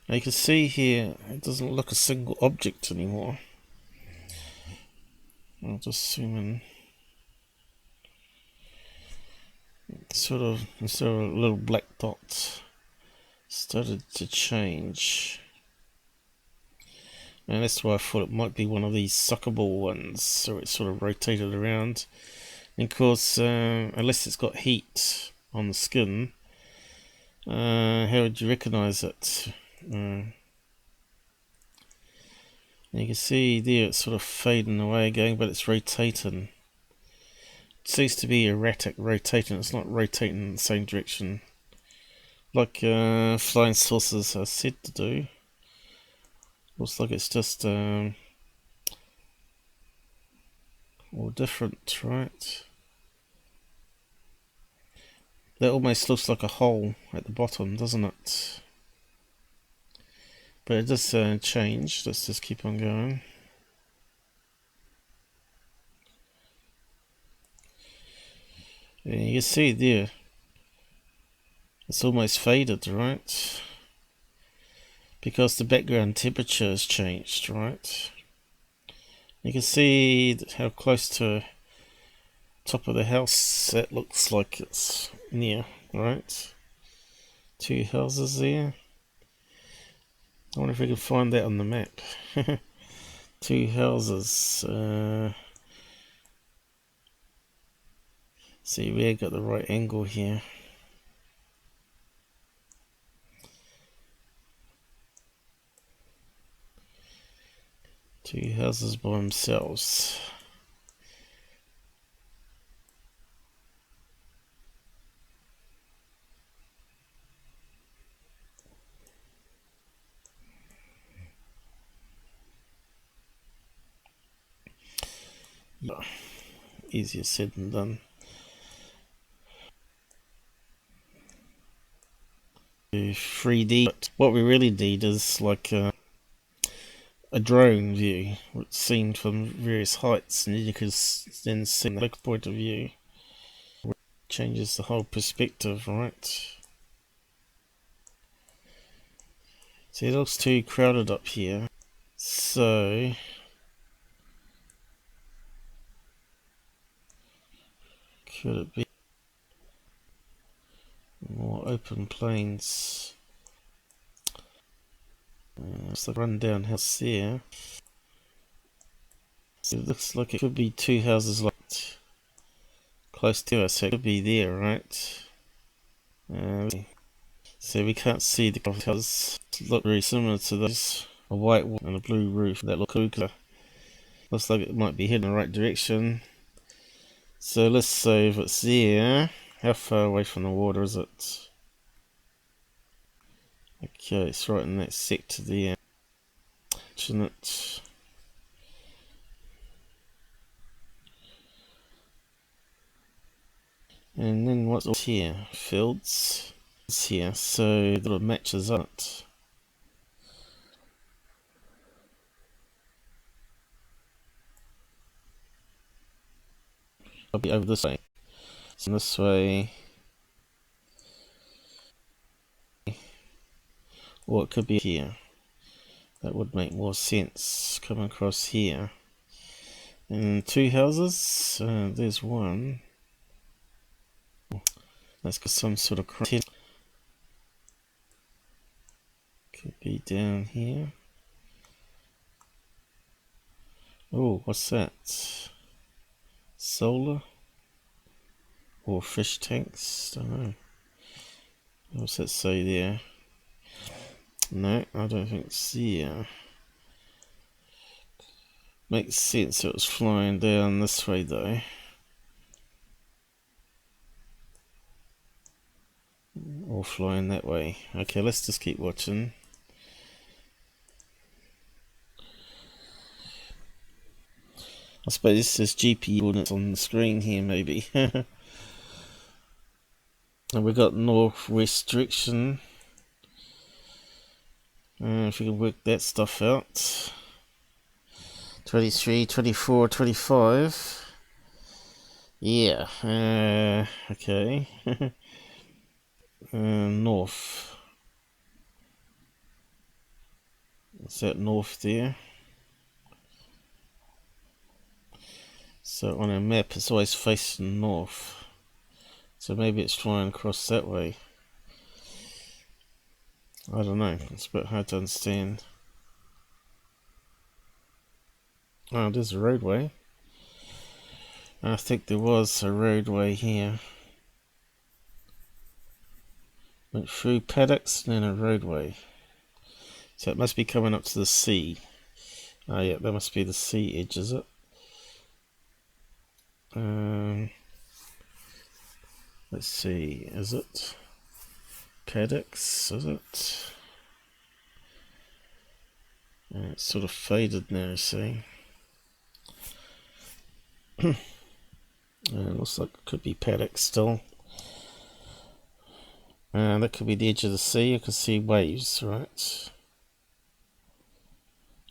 Now you can see here, it doesn't look a single object anymore. I'll just zoom in. Sort of, instead of little black dots, started to change. And that's why I thought it might be one of these soccer ball ones, so it sort of rotated around. And of course, unless it's got heat on the skin, how would you recognize it? You can see there it's sort of fading away again, but it's rotating. It seems to be erratic rotating, it's not rotating in the same direction like flying saucers are said to do. Looks like it's just all different, right? That almost looks like a hole at the bottom, doesn't it? But it does change. Let's just keep on going. And you can see there, it's almost faded, right? Because the background temperature has changed, right? You can see how close to top of the house that looks like it's near, right? Two houses there. I wonder if we can find that on the map. Two houses. See, we got the right angle here. Two houses by themselves. Yeah, easier said than done. 3D. But what we really need is like a drone view, which seen from various heights, and you can then see the big point of view. Changes the whole perspective, right? See, it looks too crowded up here, so could it be more open plains? It's like a rundown house there. So it looks like it could be two houses like close to us, so it could be there, right? So we can't see the houses. Look very similar to those. A white one and a blue roof that look cool. Looks like it might be heading in the right direction. So let's say if it's there, how far away from the water is it? Okay, it's right in that sector there. Isn't it? And then what's here? Fields. It's here, so it sort of matches up. I'll be over this way. So this way. Or it could be here. That would make more sense. Come across here. And two houses. There's one. That's got some sort of Could be down here. Oh, what's that? Solar? Or fish tanks? Don't know. What's that say there? No, I don't think it's there. Makes sense it was flying down this way though. Or flying that way. Okay, let's just keep watching. I suppose this is GP coordinates on the screen here maybe. And we've got northwest direction. If we can work that stuff out. 23, 24, 25. Yeah, okay. North. Is that north there? So on a map it's always facing north. So maybe it's flying across that way. I don't know, it's a bit hard to understand. Oh, there's a roadway. I think there was a roadway here. Went through paddocks and then a roadway. So it must be coming up to the sea. Oh yeah, that must be the sea edge, is it? Let's see, is it paddocks, is it? It's sort of faded now, you see. Looks like it could be paddocks still. That could be the edge of the sea. You can see waves, right?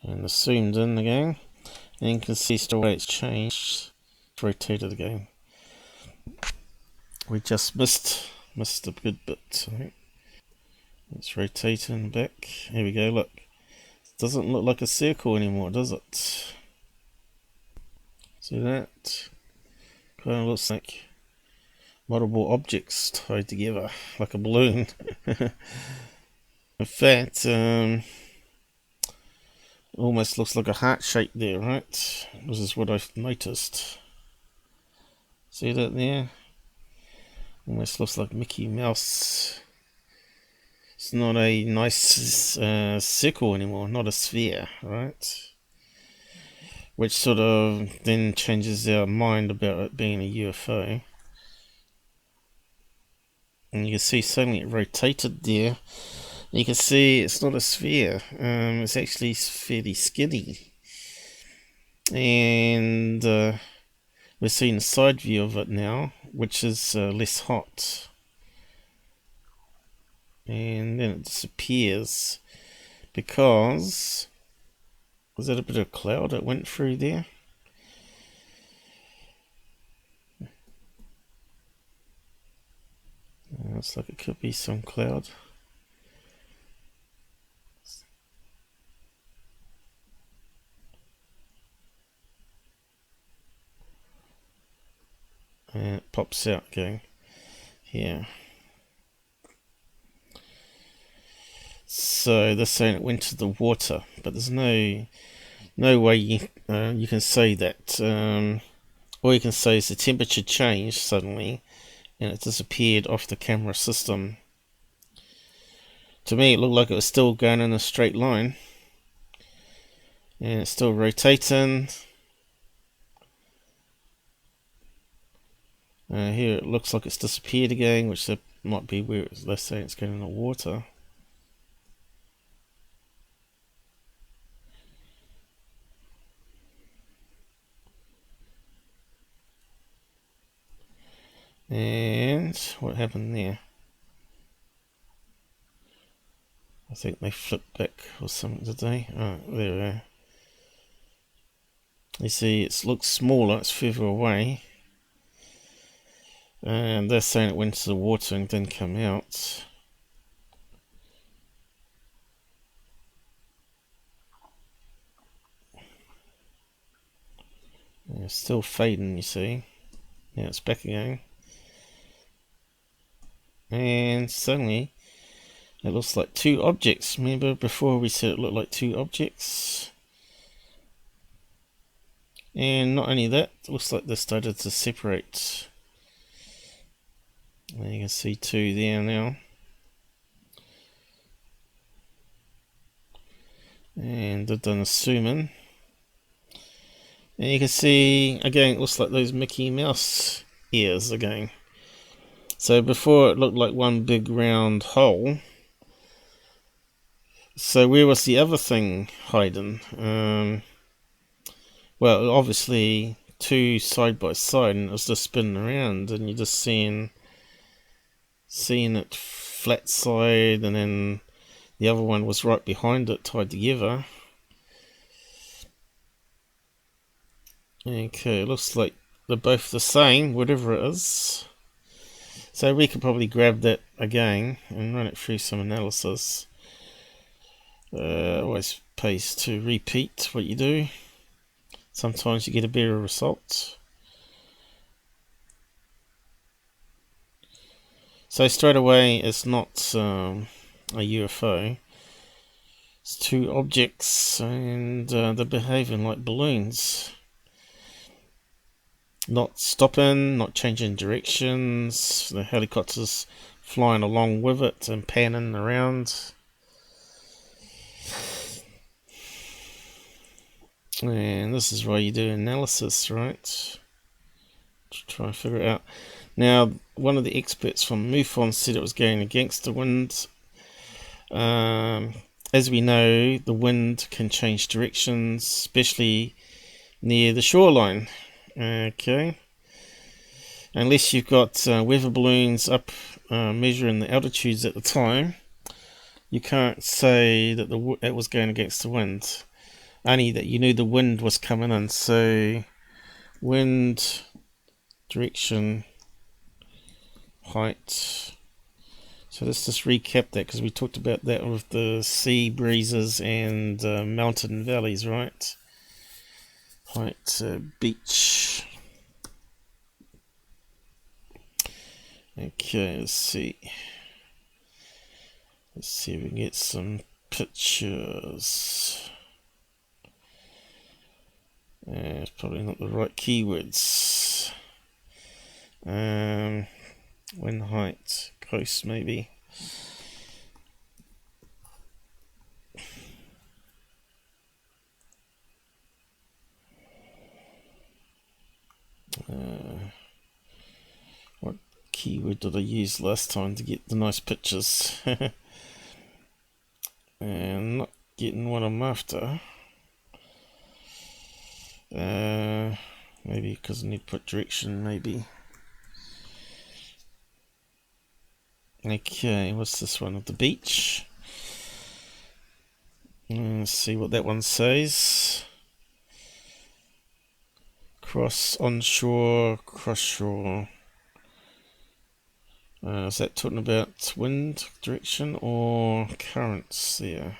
And the zoomed in again. And you can see the way it's changed. It's rotated again. We just missed a good bit. Right? It's rotating back. Here we go, look. It doesn't look like a circle anymore, does it? See that? Kind of looks like multiple objects tied together, like a balloon. In fact, almost looks like a heart shape there, right? This is what I've noticed. See that there? Almost looks like Mickey Mouse. It's not a nice circle anymore, not a sphere, right? Which sort of then changes our mind about it being a UFO. And you can see suddenly it rotated there. You can see it's not a sphere. It's actually fairly skinny. And we're seeing a side view of it now, which is less hot. And then it disappears because... Was that a bit of cloud that went through there? Looks like it could be some cloud. And it pops out again here. So they're saying it went to the water, but there's no way you can say that. All you can say is the temperature changed suddenly and it disappeared off the camera system. To me it looked like it was still going in a straight line and it's still rotating. Here it looks like it's disappeared again, which might be where they're saying it's going in the water. And what happened there? I think they flipped back or something, did they? Oh, there we are. You see, it looks smaller, it's further away. And they're saying it went to the water and didn't come out. And it's still fading, you see. Now it's back again. And suddenly It looks like two objects. Remember before we said it looked like two objects? And not only that, it looks like they started to separate. And you can see two there now. And they've done a zoom in. And you can see, again, it looks like those Mickey Mouse ears again. So before it looked like one big round hole. So where was the other thing hiding? Well, obviously two side by side, and it was just spinning around, and you're just seeing it flat side, and then the other one was right behind it, tied together. Okay, it looks like they're both the same, whatever it is. So we could probably grab that again and run it through some analysis. Always pays to repeat what you do. Sometimes you get a better result. So straight away, it's not a UFO. It's two objects, and they're behaving like balloons. Not stopping, not changing directions. The helicopter's flying along with it and panning around. And this is why you do analysis, right? To try and figure it out. Now, one of the experts from MUFON said it was going against the wind. As we know, the wind can change directions, especially near the shoreline. Okay. Unless you've got weather balloons up measuring the altitudes at the time, you can't say that it was going against the wind. Only that you knew the wind was coming in. So wind, direction, height. So let's just recap that, because we talked about that with the sea breezes and mountain valleys, right? Height, beach. Okay, let's see. Let's see if we can get some pictures. It's probably not the right keywords. Wind height, coast maybe. What keyword did I use last time to get the nice pictures? And not getting what I'm after. Maybe because I need to put direction, maybe. Okay, what's this one of the beach? Let's see what that one says. Cross, onshore, cross shore. Is that talking about wind direction or currents there?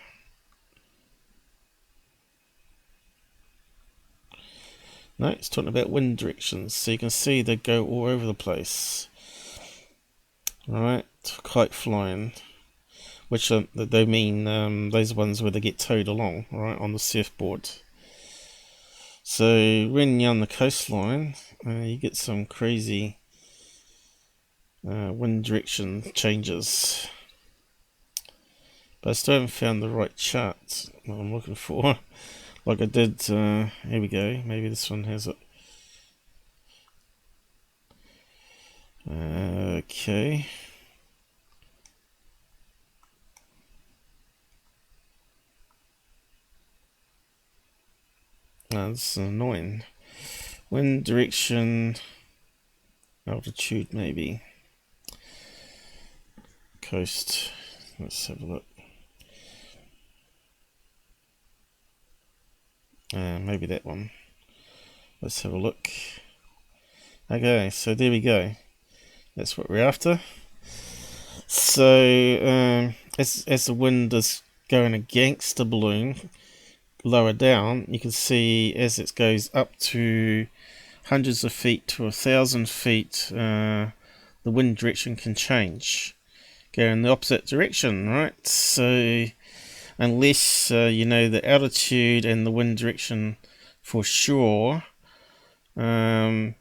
No, it's talking about wind directions. So you can see they go all over the place. Right, kite flying. Which they mean those ones where they get towed along, right, on the surfboard. So when you're on the coastline, you get some crazy wind direction changes. But I still haven't found the right chart that I'm looking for. Like I did, here we go, maybe this one has it. Okay. That's annoying. Wind direction, altitude maybe. Coast, let's have a look. Maybe that one. Let's have a look. Okay, so there we go. That's what we're after. So as the wind is going against the balloon, lower down, you can see as it goes up to hundreds of feet to 1,000 feet, the wind direction can change. go in the opposite direction, right? So unless you know the altitude and the wind direction for sure, that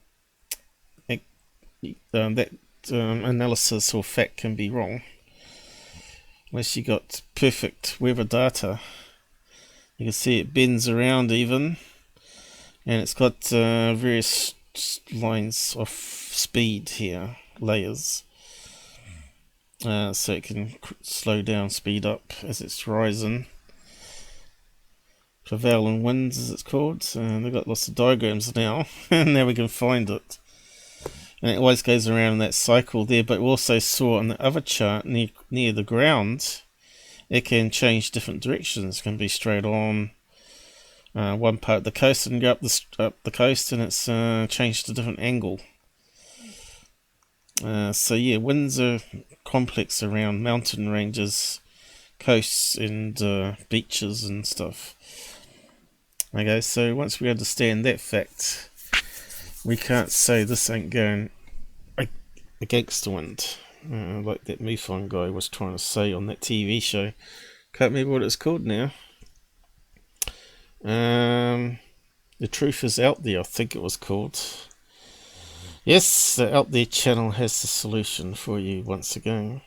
analysis or fact can be wrong. Unless you got perfect weather data. You can see it bends around even, and it's got various lines of speed here, layers, so it can slow down, speed up as it's rising. Prevailing winds, as it's called, and they've got lots of diagrams now, and now we can find it. And it always goes around in that cycle there, but we also saw on the other chart near the ground, it can change different directions. It can be straight on one part of the coast and go up the coast, and it's changed to a different angle. So yeah, winds are complex around mountain ranges, coasts, and beaches and stuff. Okay, so once we understand that fact, we can't say this ain't going against the wind, like that MUFON guy was trying to say on that TV show. Can't remember what it's called now. The Truth is Out There, I think it was called. Yes, the Out There channel has the solution for you once again.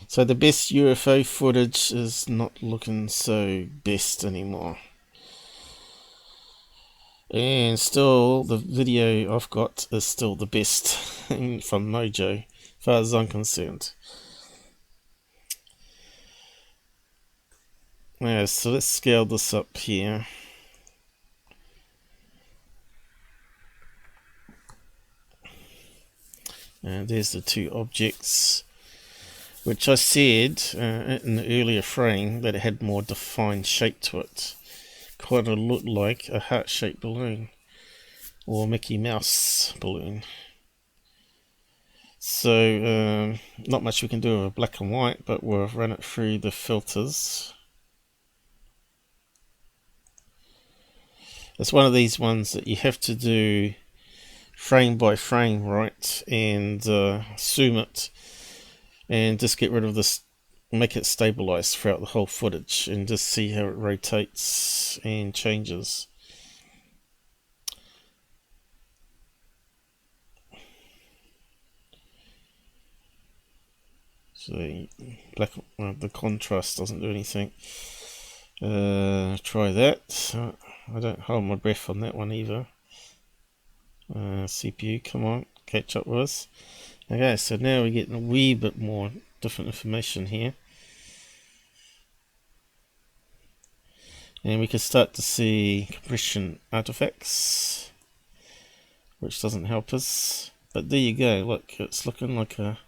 So the best UFO footage is not looking so best anymore. And still, the video I've got is still the best from Mojo, as far as I'm concerned. Yeah, so let's scale this up here. And there's the two objects, which I said in the earlier frame that it had more defined shape to it. Kind of looked like a heart-shaped balloon or Mickey Mouse balloon. So not much we can do with black and white, but we'll run it through the filters. It's one of these ones that you have to do frame by frame, right, and zoom it and just get rid of this, make it stabilized throughout the whole footage, and just see how it rotates and changes. So black, the contrast doesn't do anything. Try that. I don't hold my breath on that one either. CPU, come on, catch up with us. Okay, so now we're getting a wee bit more different information here. And we can start to see compression artifacts, which doesn't help us. But there you go, look, it's looking like a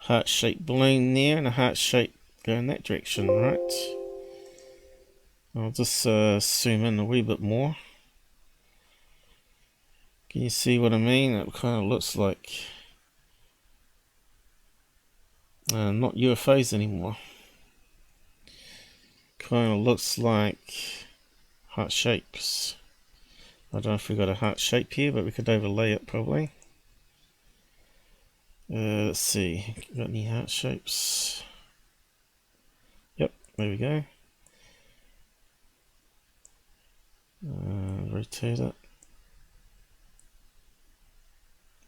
heart-shaped balloon there, and a heart shape going that direction, right? I'll just zoom in a wee bit more. Can you see what I mean? It kind of looks like not UFOs anymore. Kind of looks like heart shapes. I don't know if we got a heart shape here, but we could overlay it probably. Let's see, got any heart shapes? Yep, there we go. Rotate it.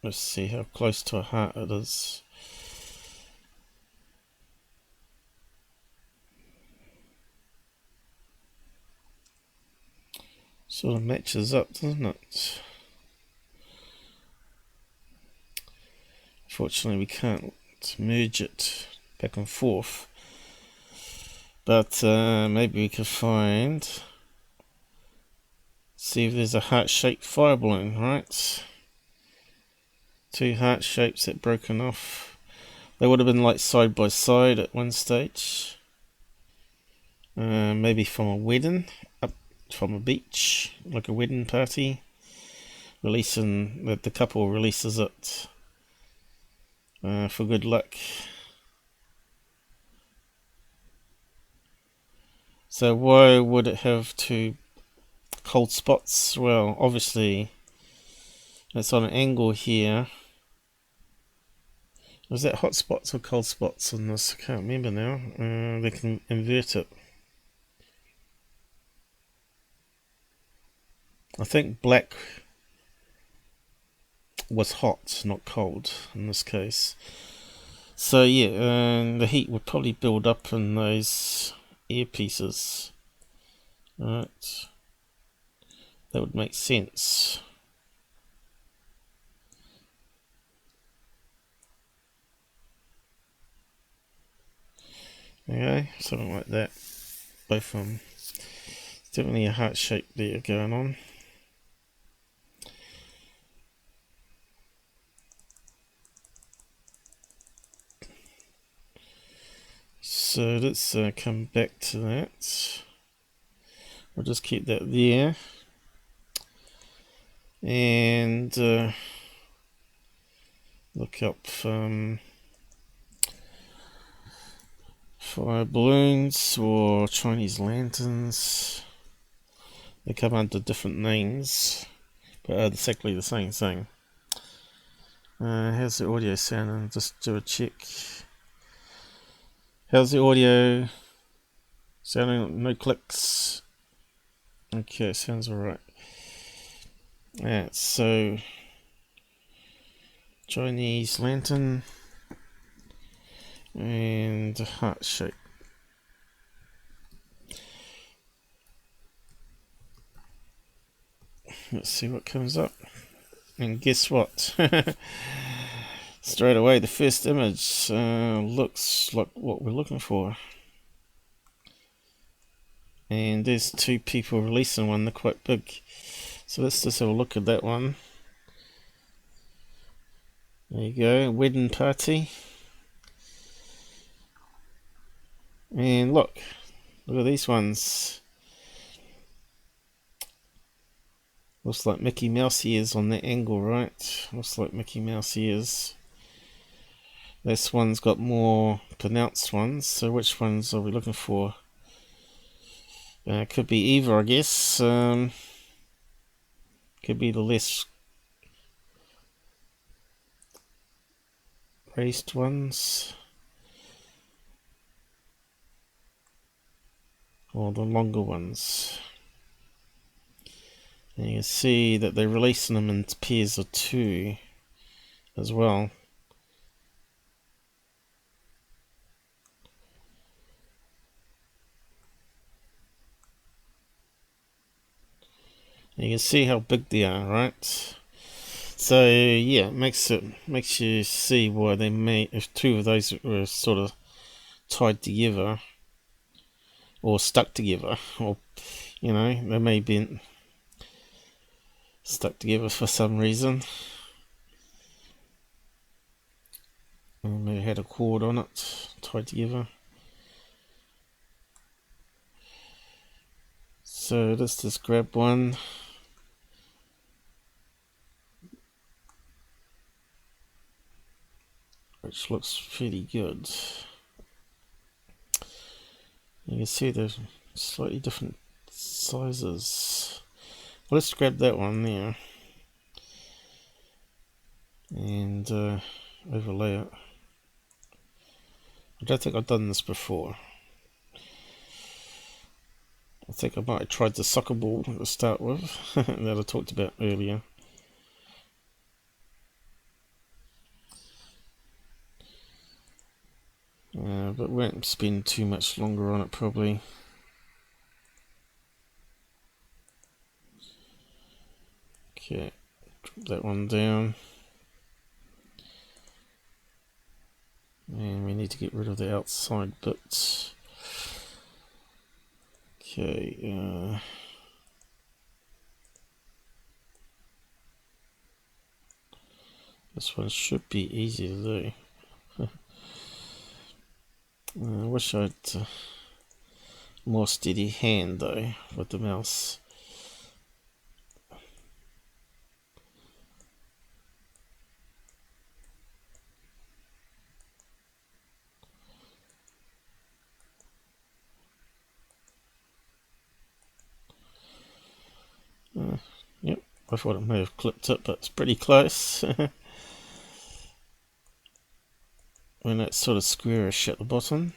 Let's see how close to a heart it is. Sort of matches up, doesn't it? Unfortunately, we can't merge it back and forth, but maybe we could find, see if there's a heart-shaped fire balloon, right? Two heart shapes that broken off. They would have been like side by side at one stage. Maybe from a wedding, up from a beach, like a wedding party. Releasing, the couple releases it for good luck. So why would it have two cold spots? Well, obviously it's on an angle here, Was that hot spots or cold spots on this? I can't remember now. They can invert it. I think black was hot, not cold in this case. So yeah, the heat would probably build up in those earpieces. Right, that would make sense. Okay, something like that. Both of them. Definitely a heart shape there going on. So let's come back to that. We'll just keep that there. And look up fire balloons or Chinese lanterns. They come under different names, but are exactly the same thing. How's the audio sounding? Just do a check. How's the audio sounding? No clicks. Okay, sounds alright. Alright, so Chinese lantern and heart shape. Let's see what comes up. And guess what? Straight away, the first image looks like what we're looking for. And there's two people releasing one, they're quite big. So let's just have a look at that one. There you go, wedding party. And look at these ones. Looks like Mickey Mouse ears on that angle, right? Looks like Mickey Mouse ears. This one's got more pronounced ones, so which ones are we looking for? Could be either, I guess. Could be the less raised ones, or the longer ones. And you can see that they're releasing them in pairs of two as well. You can see how big they are, right? So yeah, it makes you see why they may, if two of those were sort of tied together or stuck together, or you know, they may be stuck together for some reason. Or maybe had a cord on it tied together. So let's just grab one. Which looks pretty good. You can see they're slightly different sizes. Well, let's grab that one there and overlay it. I don't think I've done this before. I think I might have tried the soccer ball to start with that I talked about earlier. But won't spend too much longer on it probably. Okay, drop that one down. And we need to get rid of the outside bits. Okay, this one should be easy to do. I wish I had a more steady hand though with the mouse. Yep, I thought it may have clipped it, but it's pretty close. when it's sort of squarish at the bottom.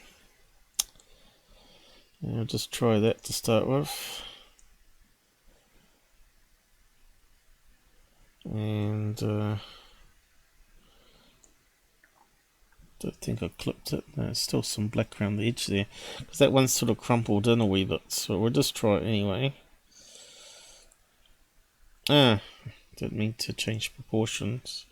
And I'll just try that to start with. And don't think I clipped it. There's still some black around the edge there, because that one's sort of crumpled in a wee bit, so we'll just try it anyway. Didn't mean to change proportions.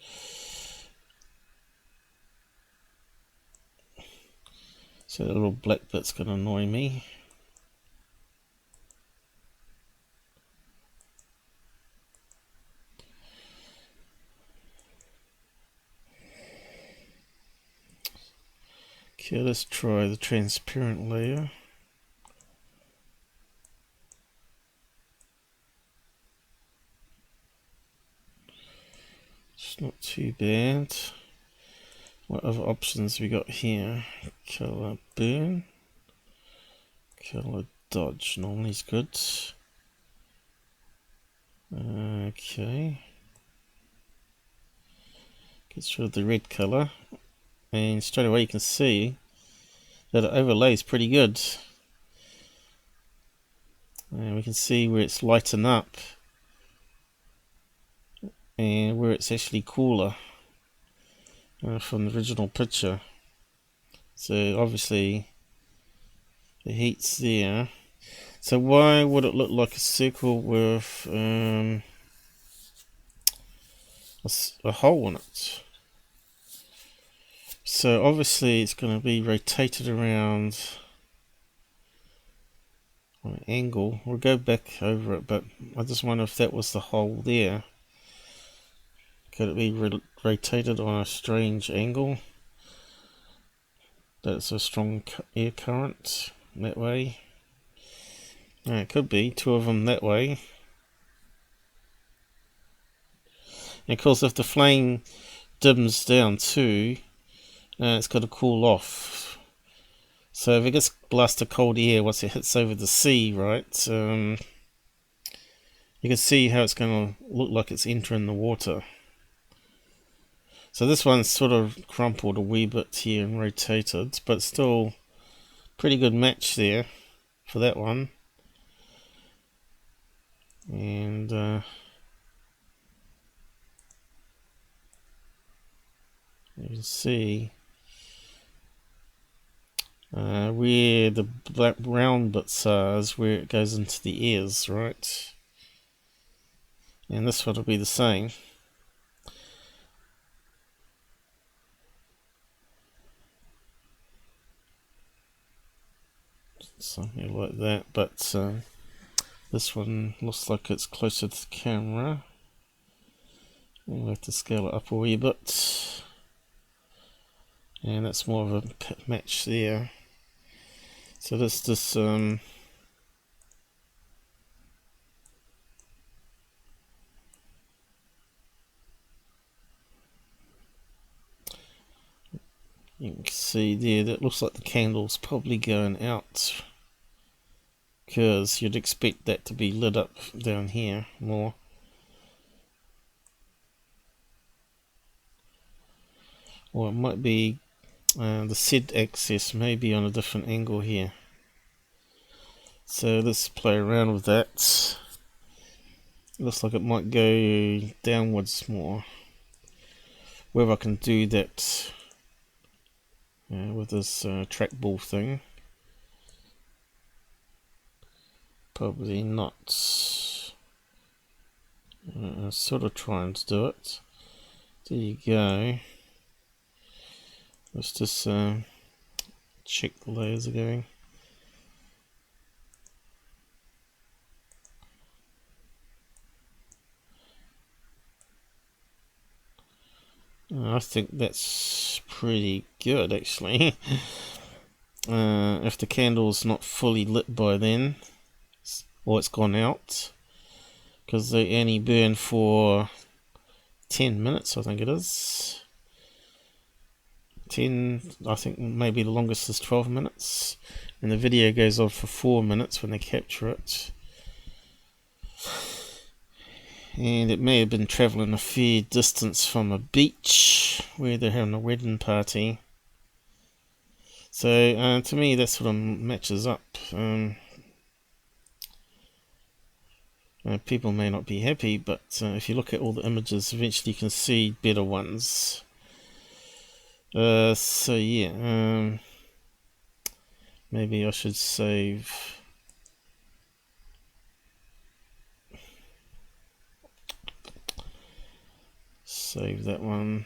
So the little black bit's going to annoy me. Okay, let's try the transparent layer. It's not too bad. What other options we got here? Color burn. Color dodge normally is good. Okay. Gets rid of the red color. And straight away you can see that it overlays pretty good. And we can see where it's lighting up and where it's actually cooler from the original picture. So obviously the heat's there. So why would it look like a circle with a hole in it? So obviously it's going to be rotated around on an angle. We'll go back over it, but I just wonder if that was the hole there. Could it be rotated on a strange angle? That's a strong air current that way. It could be two of them that way. And of course, if the flame dims down too, it's got to cool off. So if it gets blasted cold air once it hits over the sea, right? You can see how it's going to look like it's entering the water. So this one's sort of crumpled a wee bit here and rotated, but still pretty good match there for that one. And you can see where the black brown bits are is where it goes into the ears, right? And this one will be the same. Something like that, but this one looks like it's closer to the camera. We'll have to scale it up a wee bit. And that's more of a match there. So this you can see there that looks like the candle's probably going out, because you'd expect that to be lit up down here more. Or it might be the Z axis may be on a different angle here. So let's play around with that. Looks like it might go downwards more. Whether I can do that with this trackball thing. Probably not. Sort of trying to do it. There you go. Let's just check the layers are going. I think that's pretty good actually. If the candle's not fully lit by then, or it's gone out, because they only burn for 10 minutes, I think it is. 10, I think maybe the longest is 12 minutes, and the video goes on for 4 minutes when they capture it. And it may have been travelling a fair distance from a beach where they're having a wedding party. So to me, that sort of matches up. People may not be happy, but if you look at all the images, eventually you can see better ones. So yeah, maybe I should save that one.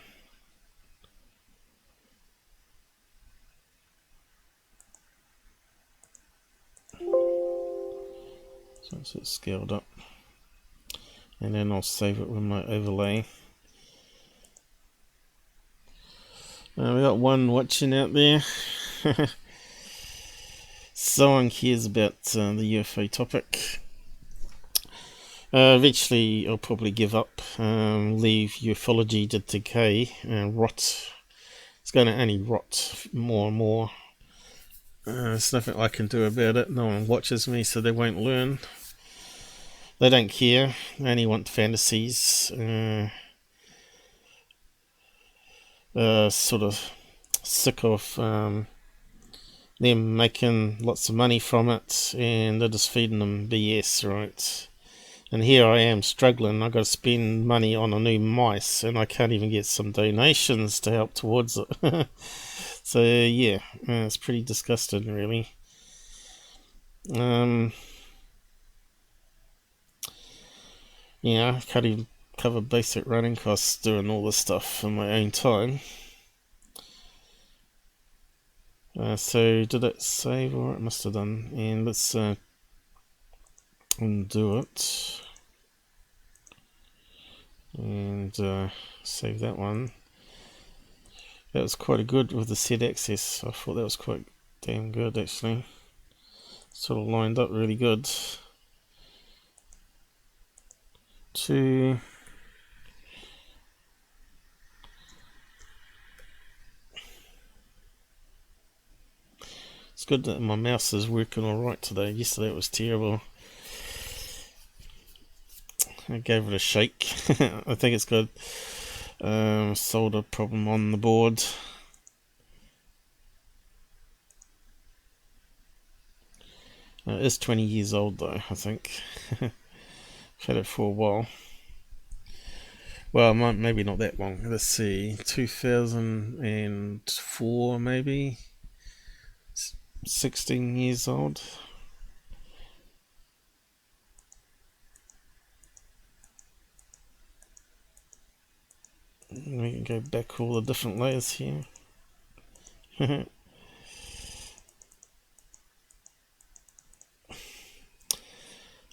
So it's scaled up, and then I'll save it with my overlay. We got one watching out there. Someone cares about the UFO topic. Eventually I'll probably give up, leave ufology to decay and rot. It's going to only rot more and more. There's nothing I can do about it. No one watches me, so they won't learn. They don't care. They only want fantasies. Sort of sick of them making lots of money from it, and they're just feeding them BS, right? And here I am struggling. I've got to spend money on a new mice, and I can't even get some donations to help towards it. So yeah, it's pretty disgusting, really. Yeah, I can't even cover basic running costs doing all this stuff in my own time. So did it save, or it must have done? And let's undo it and save that one. That was quite good with the set access. I thought that was quite damn good, actually. Sort of lined up really good. It's good that my mouse is working alright today. Yesterday it was terrible. I gave it a shake. I think it's got solder problem on the board. It is 20 years old though, I think. I've had it for a while. Well, maybe not that long. Let's see, 2004 maybe. 16 years old. We can go back all the different layers here.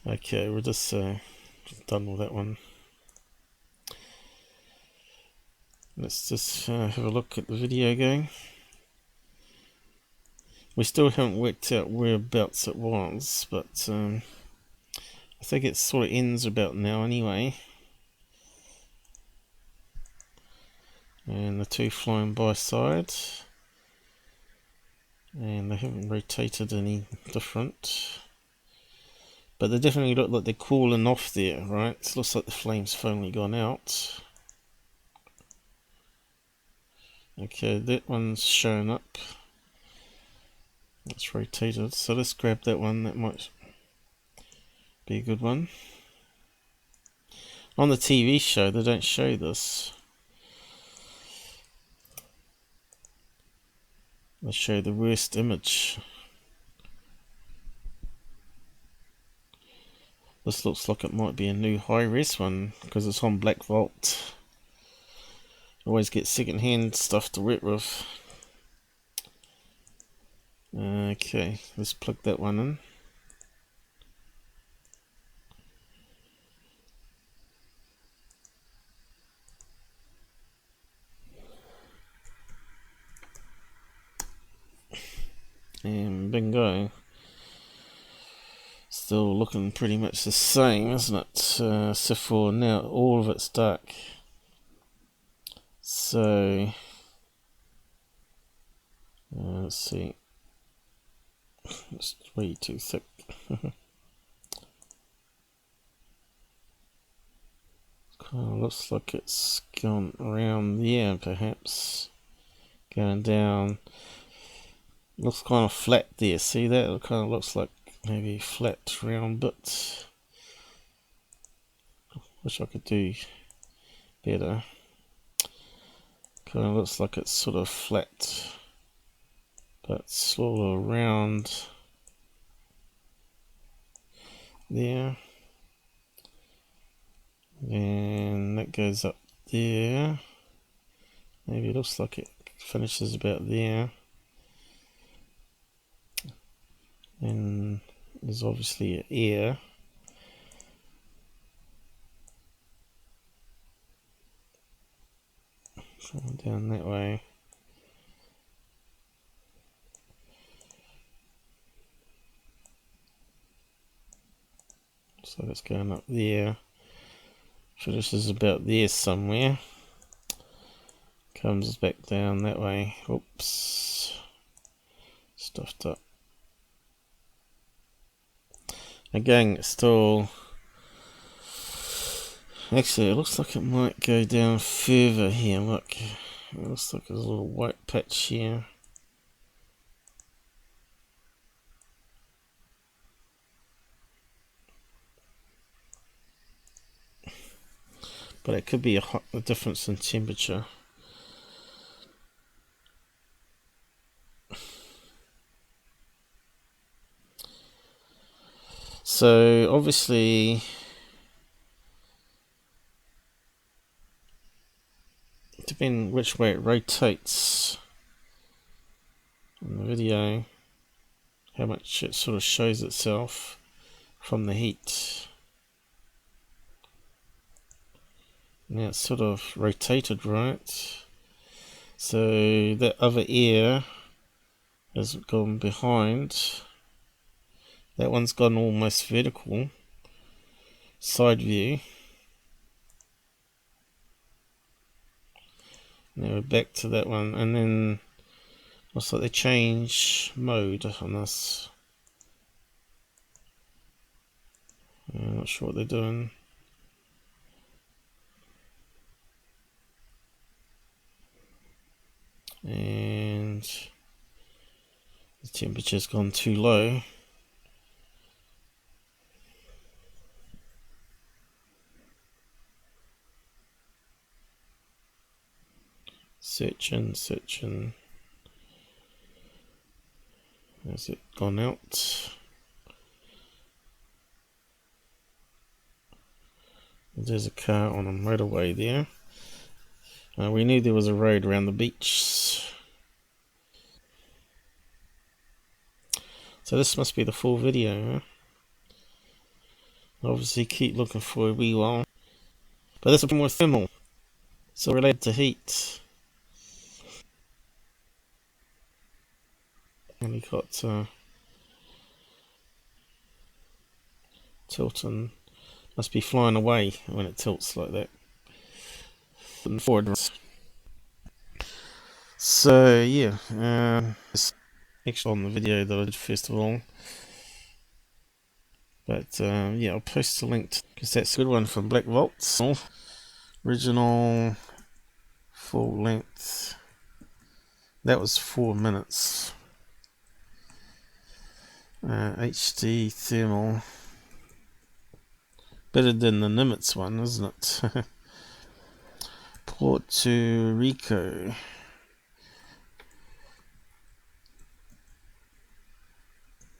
Okay, we're just done with that one. Let's just have a look at the video going. We still haven't worked out whereabouts it was, but I think it sort of ends about now anyway. And the two flying by side, and they haven't rotated any different, but they definitely look like they're cooling off there, right? It looks like the flame's finally gone out. Okay, that one's showing up. It's rotated, so let's grab that one. That might be a good one. On the TV show, they don't show this. They show the worst image. This looks like it might be a new high-res one, because it's on Black Vault. Always get second-hand stuff to work with. Okay, let's plug that one in. And bingo. Still looking pretty much the same, isn't it? So for now, all of it's dark. So let's see. It's way too thick. Kind of looks like it's gone around there, perhaps. Going down. Looks kind of flat there. See that? It kind of looks like maybe flat round bits. Wish I could do better. Kind of looks like it's sort of flat, but sort of round there. And that goes up there. Maybe it looks like it finishes about there. And there's obviously an ear. So down that way. So that's going up there. Finishes about there somewhere. Comes back down that way. Oops. Stuffed up. Again, it's still... Actually, it looks like it might go down further here. Look. It looks like there's a little white patch here. But it could be a difference in temperature. So obviously, depending which way it rotates in the video, how much it sort of shows itself from the heat. Now it's sort of rotated, right? So that other ear has gone behind. That one's gone almost vertical. Side view. Now we're back to that one, and then looks like they change mode on this. I'm not sure what they're doing. And the temperature's gone too low. Searching. Has it gone out? There's a car on a motorway there. We knew there was a road around the beach. So this must be the full video, huh? Obviously keep looking for a wee while. But this is more thermal. So related to heat. And you got tilting. Must be flying away when it tilts like that. And forward. So yeah, it's actually on the video that I did first of all. But yeah, I'll post a link because that's a good one from Black Vaults. Original full length. That was 4 minutes. HD thermal. Better than the Nimitz one, isn't it? Puerto-Rico.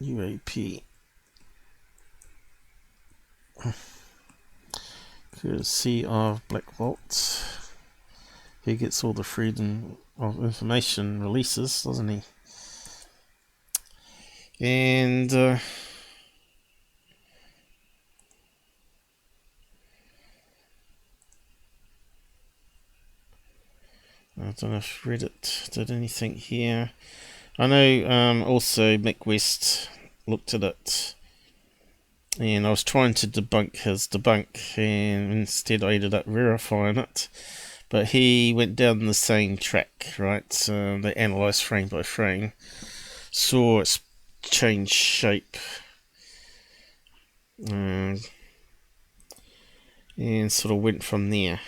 UAP. Courtesy of Black Vault. He gets all the freedom of information releases, doesn't he? And I don't know if Reddit did anything here. I know also Mick West looked at it, and I was trying to debunk his debunk, and instead I ended up verifying it. But he went down the same track, right? They analysed frame by frame, saw its change shape, and sort of went from there.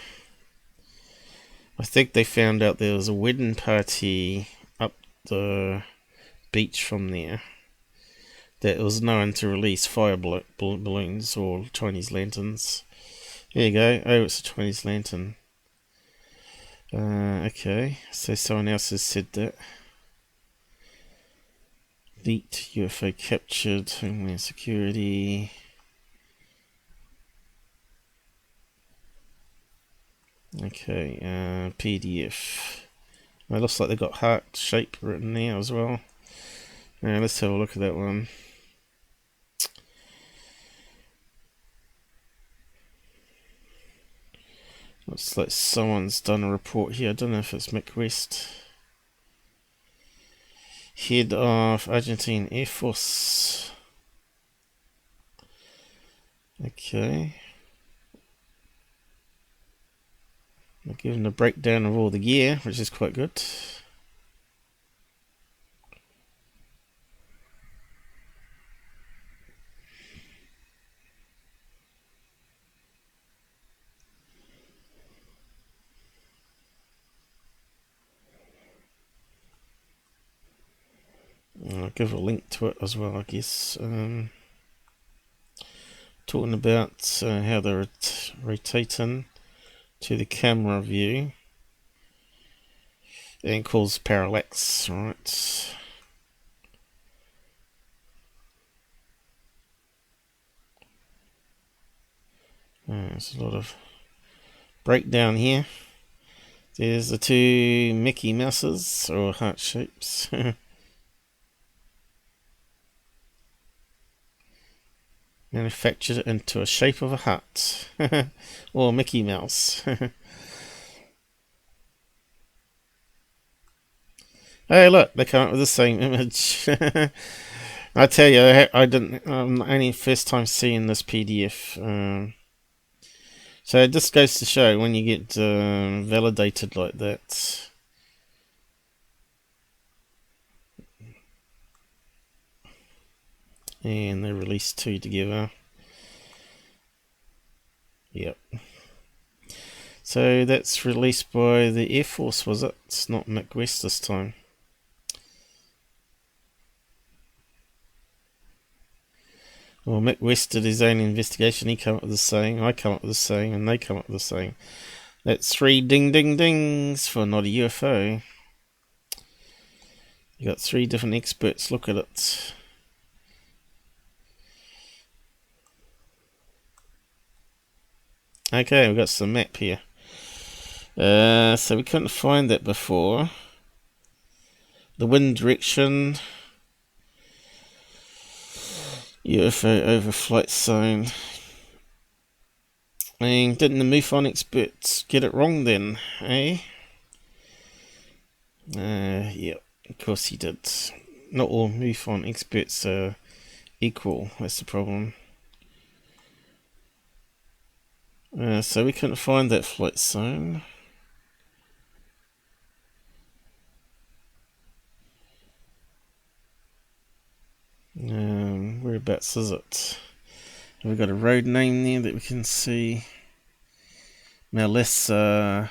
I think they found out there was a wedding party up the beach from there. That was known to release fire balloons or Chinese lanterns. There you go. Oh, it's a Chinese lantern. Okay, so someone else has said that. Leaked UFO captured, Homeland Security. Okay, PDF. It looks like they got heart shape written there as well. Let's have a look at that one. Looks like someone's done a report here. I don't know if it's Mick West. Head of Argentine Air Force. Okay. They're giving a breakdown of all the gear, which is quite good. I'll give a link to it as well, I guess. Talking about how they're rotating to the camera view and cause parallax, right? There's a lot of breakdown here. There's the two Mickey Mouses, or heart shapes. Manufactured into a shape of a heart. Or Mickey Mouse. Hey, look, they come up with the same image. I tell you, I didn't. Only first time seeing this PDF. So it just goes to show when you get validated like that. And they released two together. Yep. So that's released by the Air Force, was it? It's not Mick West this time. Well, Mick West did his own investigation. He came up with the saying, I come up with the saying, and they come up with the saying. That's 3 ding ding dings for not a UFO. You got 3 different experts. Look at it. Okay, we've got some map here. So we couldn't find that before. The wind direction. UFO overflight zone. And didn't the MUFON experts get it wrong then, eh? Yeah, of course he did. Not all MUFON experts are equal, that's the problem. So we couldn't find that flight zone. Whereabouts is it? Have we got a road name there that we can see? Malessa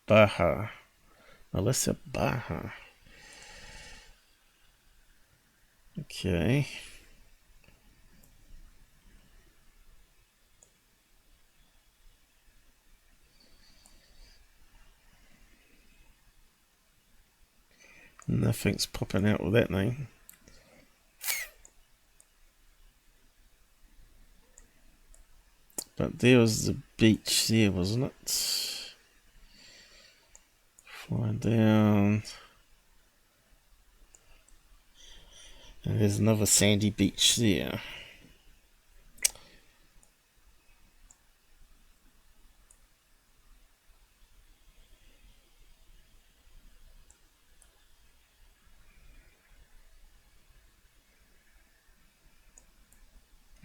Baja. Malessa Baja. Okay. Nothing's popping out with that name. But there was the beach there, wasn't it? Flying down. And there's another sandy beach there.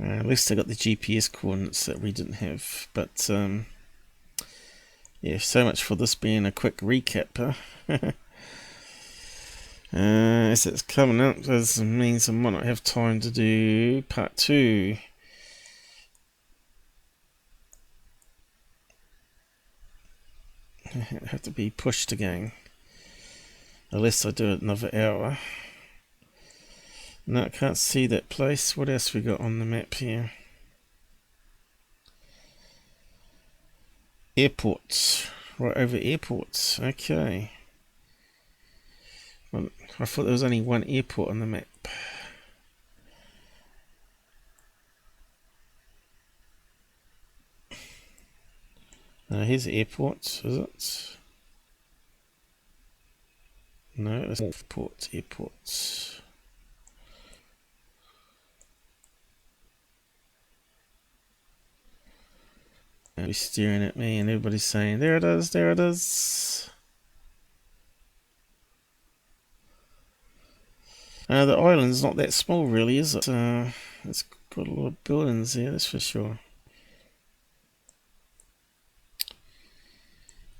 At least I got the GPS coordinates that we didn't have. But, yeah, so much for this being a quick recap, huh? As it's coming up, this means I might not have time to do part 2. It'll have to be pushed again. Unless I do it another hour. No, I can't see that place. What else we got on the map here? Airports. Right over airports. Okay. Well, I thought there was only one airport on the map. Here's airports, is it? No, it's airports. Everybody's staring at me and everybody's saying, there it is, there it is. The island's not that small really, is it? It's got a lot of buildings there, that's for sure.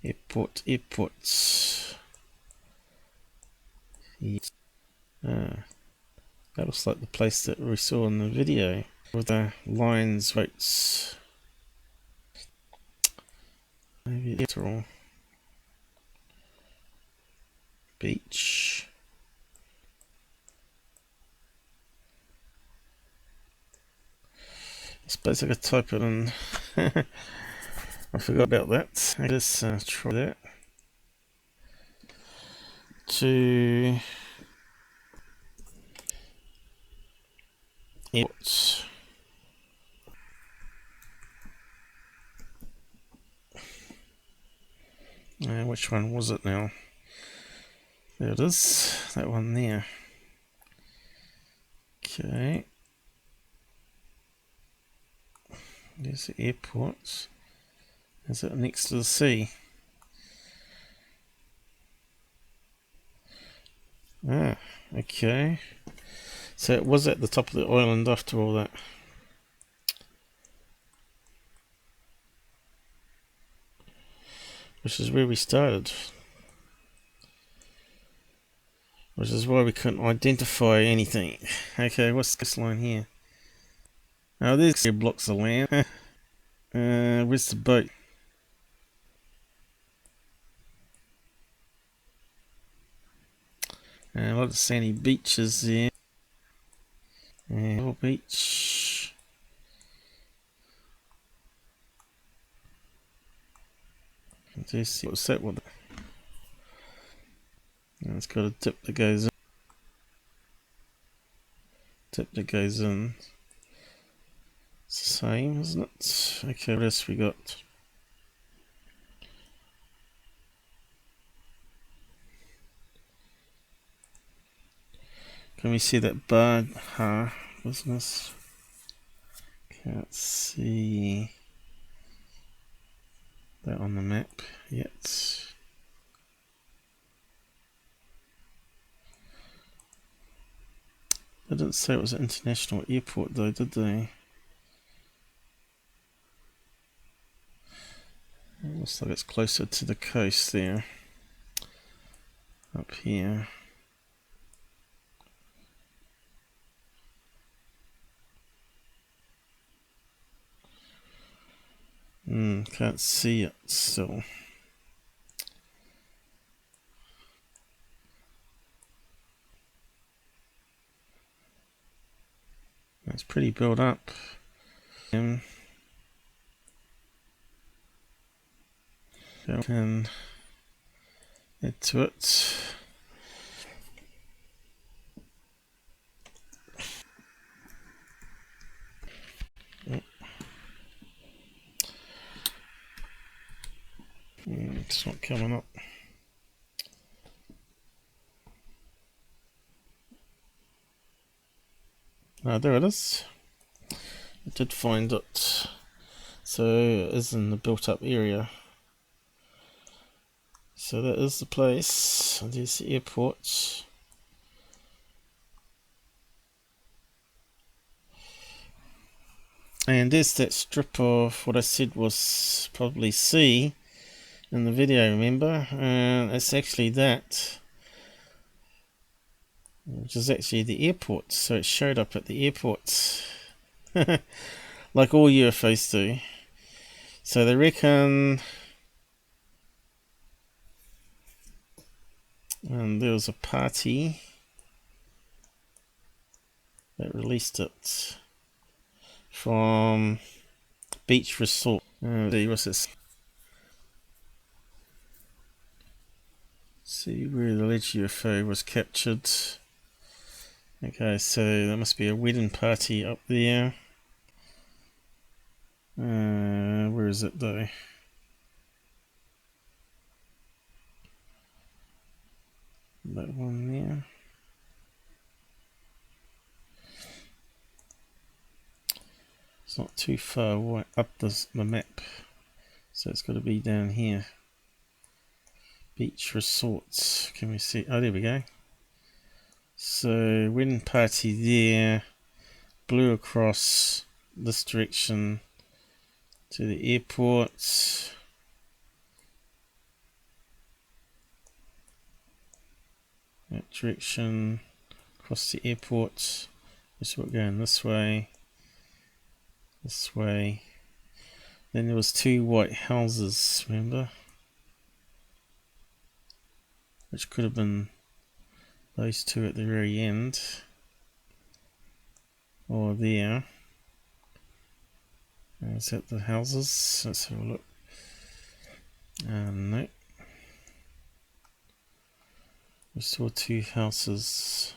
Airports. Yes. That looks like the place that we saw in the video with the lions, boats. Maybe it's all beach. I suppose I could type it in. I forgot about that. Let's try that. To airports. Which one was it now? There it is. That one there. Okay. There's the airports. Is it next to the sea? Okay. So it was at the top of the island after all that. Which is where we started. Which is why we couldn't identify anything. Okay, what's this line here? Oh, there's blocks of land. Where's the boat? A lot of sandy beaches there. Beach. What's that one? It's got a tip that goes in. It's the same, isn't it? Okay, what else we got? Can we see that bar business? Can't see that on the map yet. They didn't say it was an international airport though, did they? It looks like it's closer to the coast there. Up here. Can't see it still. It's pretty built up. Can add to it. It's not coming up. There it is. I did find it. So it is in the built up area. So that is the place. There's the airport. And there's that strip of what I said was probably sea in the video, remember? And it's actually that, which is actually the airport. So it showed up at the airport, like all UFOs do. So they reckon And there was a party that released it from Beach Resort. What's this? See where the alleged UFO was captured. Okay, so that must be a wedding party up there. Where is it though? That one there. It's not too far away up the map, so it's got to be down here. Beach Resorts. Can we see? Oh, there we go. So wedding party there. Blew across this direction to the airport. That direction across the airport. Just we're going this way. This way. Then there was two white houses, remember? Which could have been those two at the very end. Or there. Is that the houses? Let's have a look. No. We saw two houses.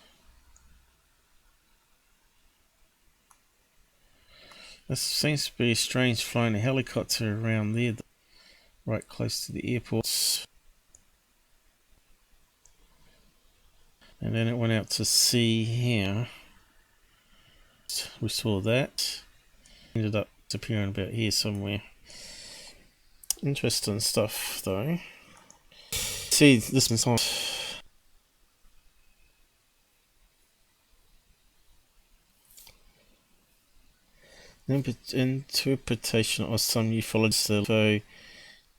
This seems to be strange, flying a helicopter around there, right close to the airports. And then it went out to sea here. We saw that. Ended up appearing about here somewhere. Interesting stuff though. See, this one's on. Interpretation of some ufologists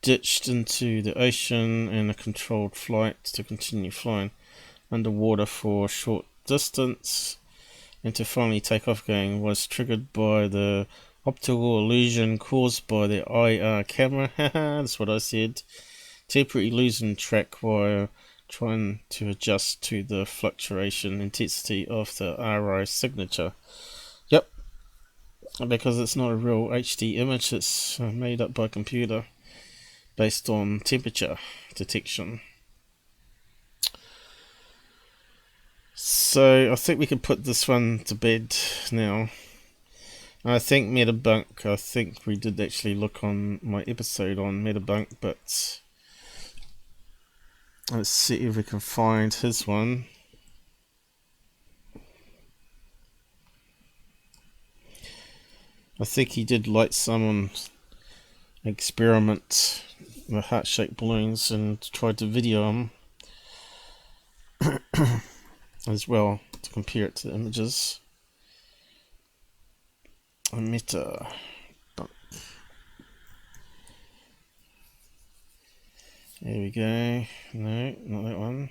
ditched into the ocean in a controlled flight to continue flying underwater for a short distance and to finally take off again was triggered by the optical illusion caused by the IR camera. That's what I said. Temporarily losing track while trying to adjust to the fluctuation intensity of the RI signature. Yep. Because it's not a real HD image, it's made up by computer based on temperature detection. So I think we can put this one to bed now. I think metabunk, I think we did actually look on my episode on metabunk, but let's see if we can find his one. I think he did light some experiment with heart-shaped balloons and tried to video them as well to compare it to the images. Metabunk. There we go. No, not that one.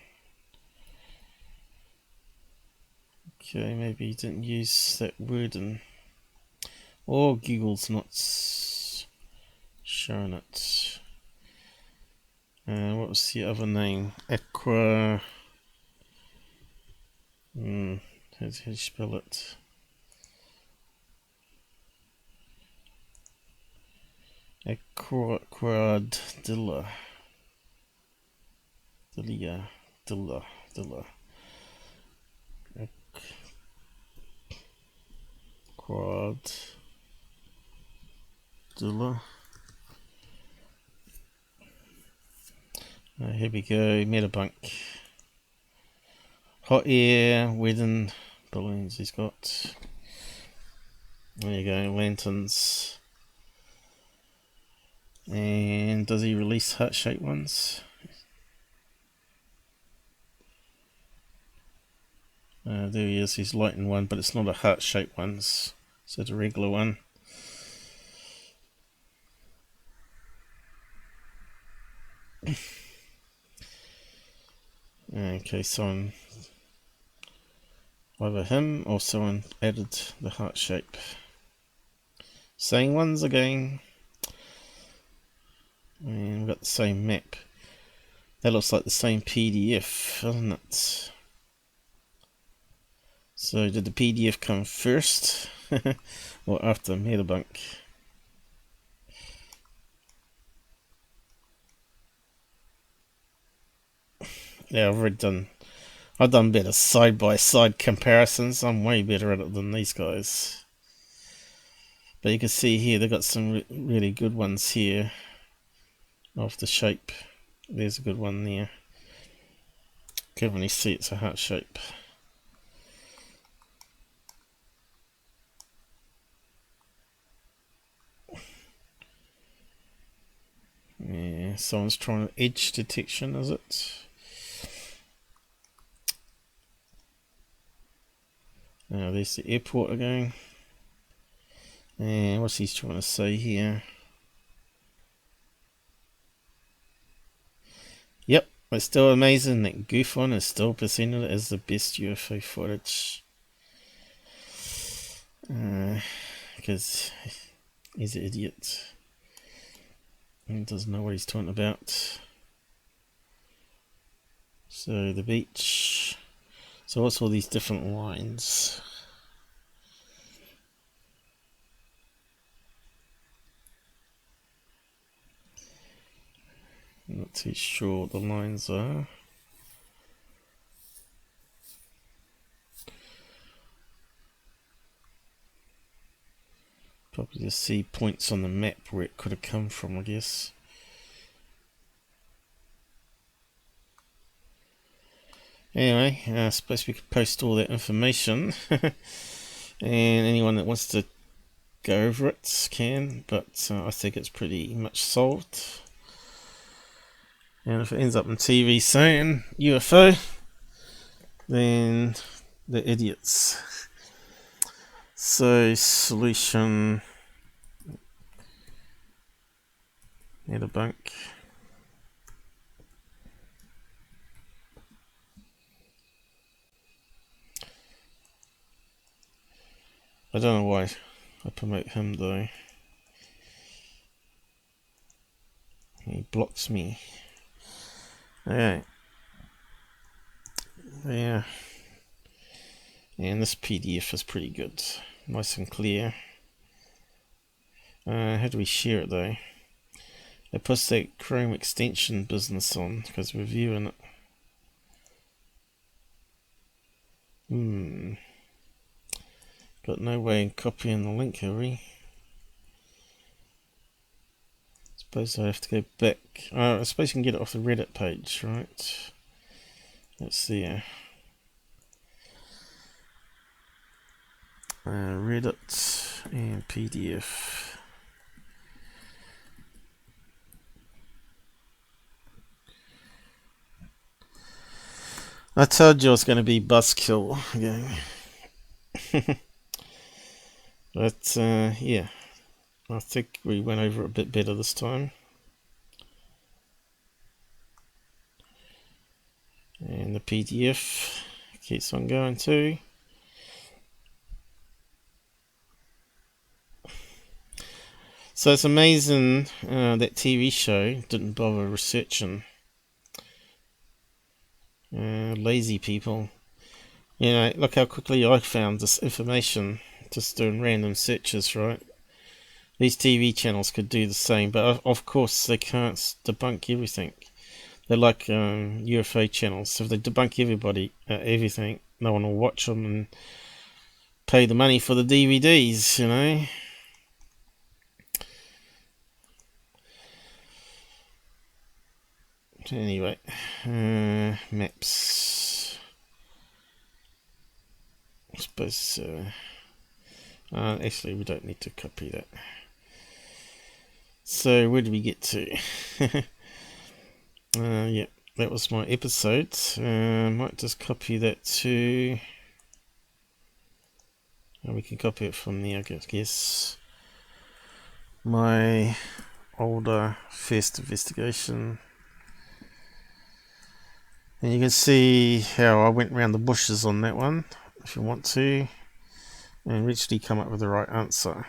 Okay, maybe he didn't use that word in. Or Google's not showing it. What was the other name? How do you spell it? Aquadilla. Dilla. Aquadilla. Here we go, metabunk. Hot air, wedding balloons he's got. There you go, lanterns. And does he release heart-shaped ones? There he is, he's lighting one, but it's not a heart-shaped one, so it's a regular one. Okay, someone, either him or someone added the heart shape. Same ones again. And we've got the same map. That looks like the same PDF, doesn't it? So did the PDF come first or after metabunk? Yeah, I've done better side by side comparisons. I'm way better at it than these guys. But you can see here they've got some really good ones here of the shape. There's a good one there. Can't really see it's a heart shape. Yeah, someone's trying edge detection, is it? Now there's the airport again. And what's he trying to say here? Yep, it's still amazing that GUFON is still presented as the best UFO footage. Because he's an idiot. He doesn't know what he's talking about. So the beach. So what's all these different lines? I'm not too sure what the lines are. Probably just see points on the map where it could have come from, I guess. Anyway, I suppose we could post all that information. And anyone that wants to go over it can, but I think it's pretty much solved. And if it ends up on TV saying UFO, then they're idiots. So, solution, metabunk. I don't know why I promote him though. He blocks me. Okay. Yeah. And this PDF is pretty good. Nice and clear. How do we share it though? I push that Chrome extension business on because we're viewing it. Got no way of copying the link, have we? Suppose I have to go back. I suppose you can get it off the Reddit page, right? Let's see. Reddit and PDF. I told you I was going to be buzzkill again. But yeah, I think we went over it a bit better this time. And the PDF keeps on going too. So it's amazing that TV show didn't bother researching. Lazy people. You know, look how quickly I found this information just doing random searches, right? These TV channels could do the same, but of course they can't debunk everything. They're like UFO channels. So if they debunk everything, no one will watch them and pay the money for the DVDs, you know? Anyway, maps. I suppose, actually we don't need to copy that. So where did we get to? Yeah, that was my episode. Might just copy that to... we can copy it from there, I guess. My older first investigation. And you can see how I went around the bushes on that one, if you want to, and eventually come up with the right answer.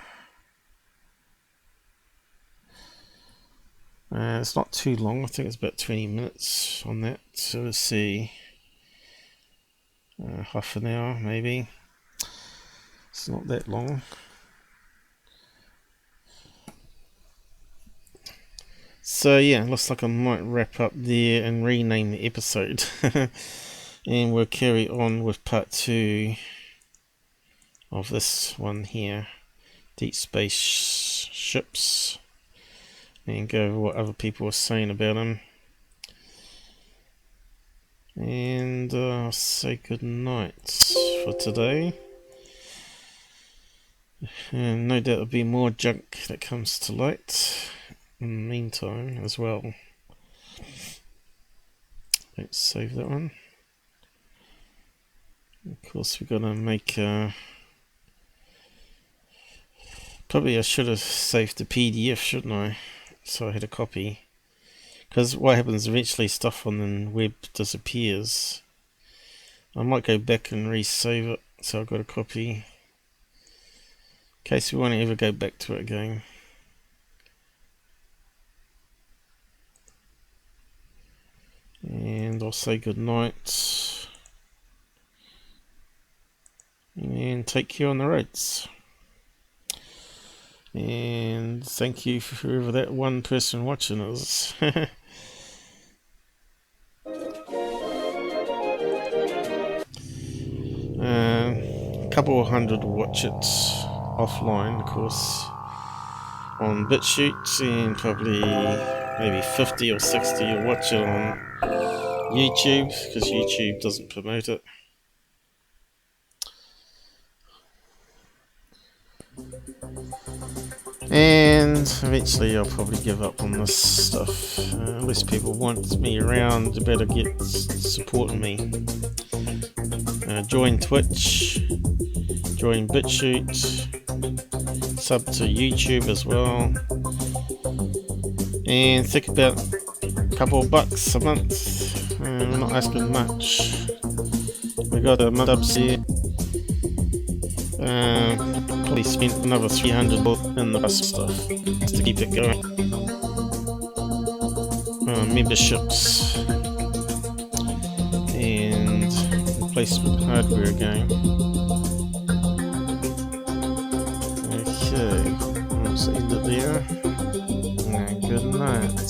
It's not too long. I think it's about 20 minutes on that. So let's see. Half an hour maybe. It's not that long. So yeah, looks like I might wrap up there and rename the episode. And we'll carry on with part 2 of this one here. Deep space ships. And go over what other people are saying about them. And I'll say good night for today. And no doubt there'll be more junk that comes to light in the meantime as well. Let's save that one. Of course, we're gonna make probably I should have saved the PDF, shouldn't I? So I had a copy. Because what happens eventually, stuff on the web disappears. I might go back and resave it, so I've got a copy. In case we want to ever go back to it again. And I'll say good night. And take care on the roads. And thank you for whoever that one person watching is. A couple of hundred will watch it offline, of course, on BitChute, and probably maybe 50 or 60 will watch it on YouTube, because YouTube doesn't promote it. And eventually I'll probably give up on this stuff. Unless people want me around, they better get supporting me. Join Twitch, join BitChute, sub to YouTube as well. And think about a couple of bucks a month. We're not asking much. We got a subs here. Probably spent another 300 in the bus stuff just to keep it going. Memberships and replacement hardware again. Okay, let's end it there. And good night.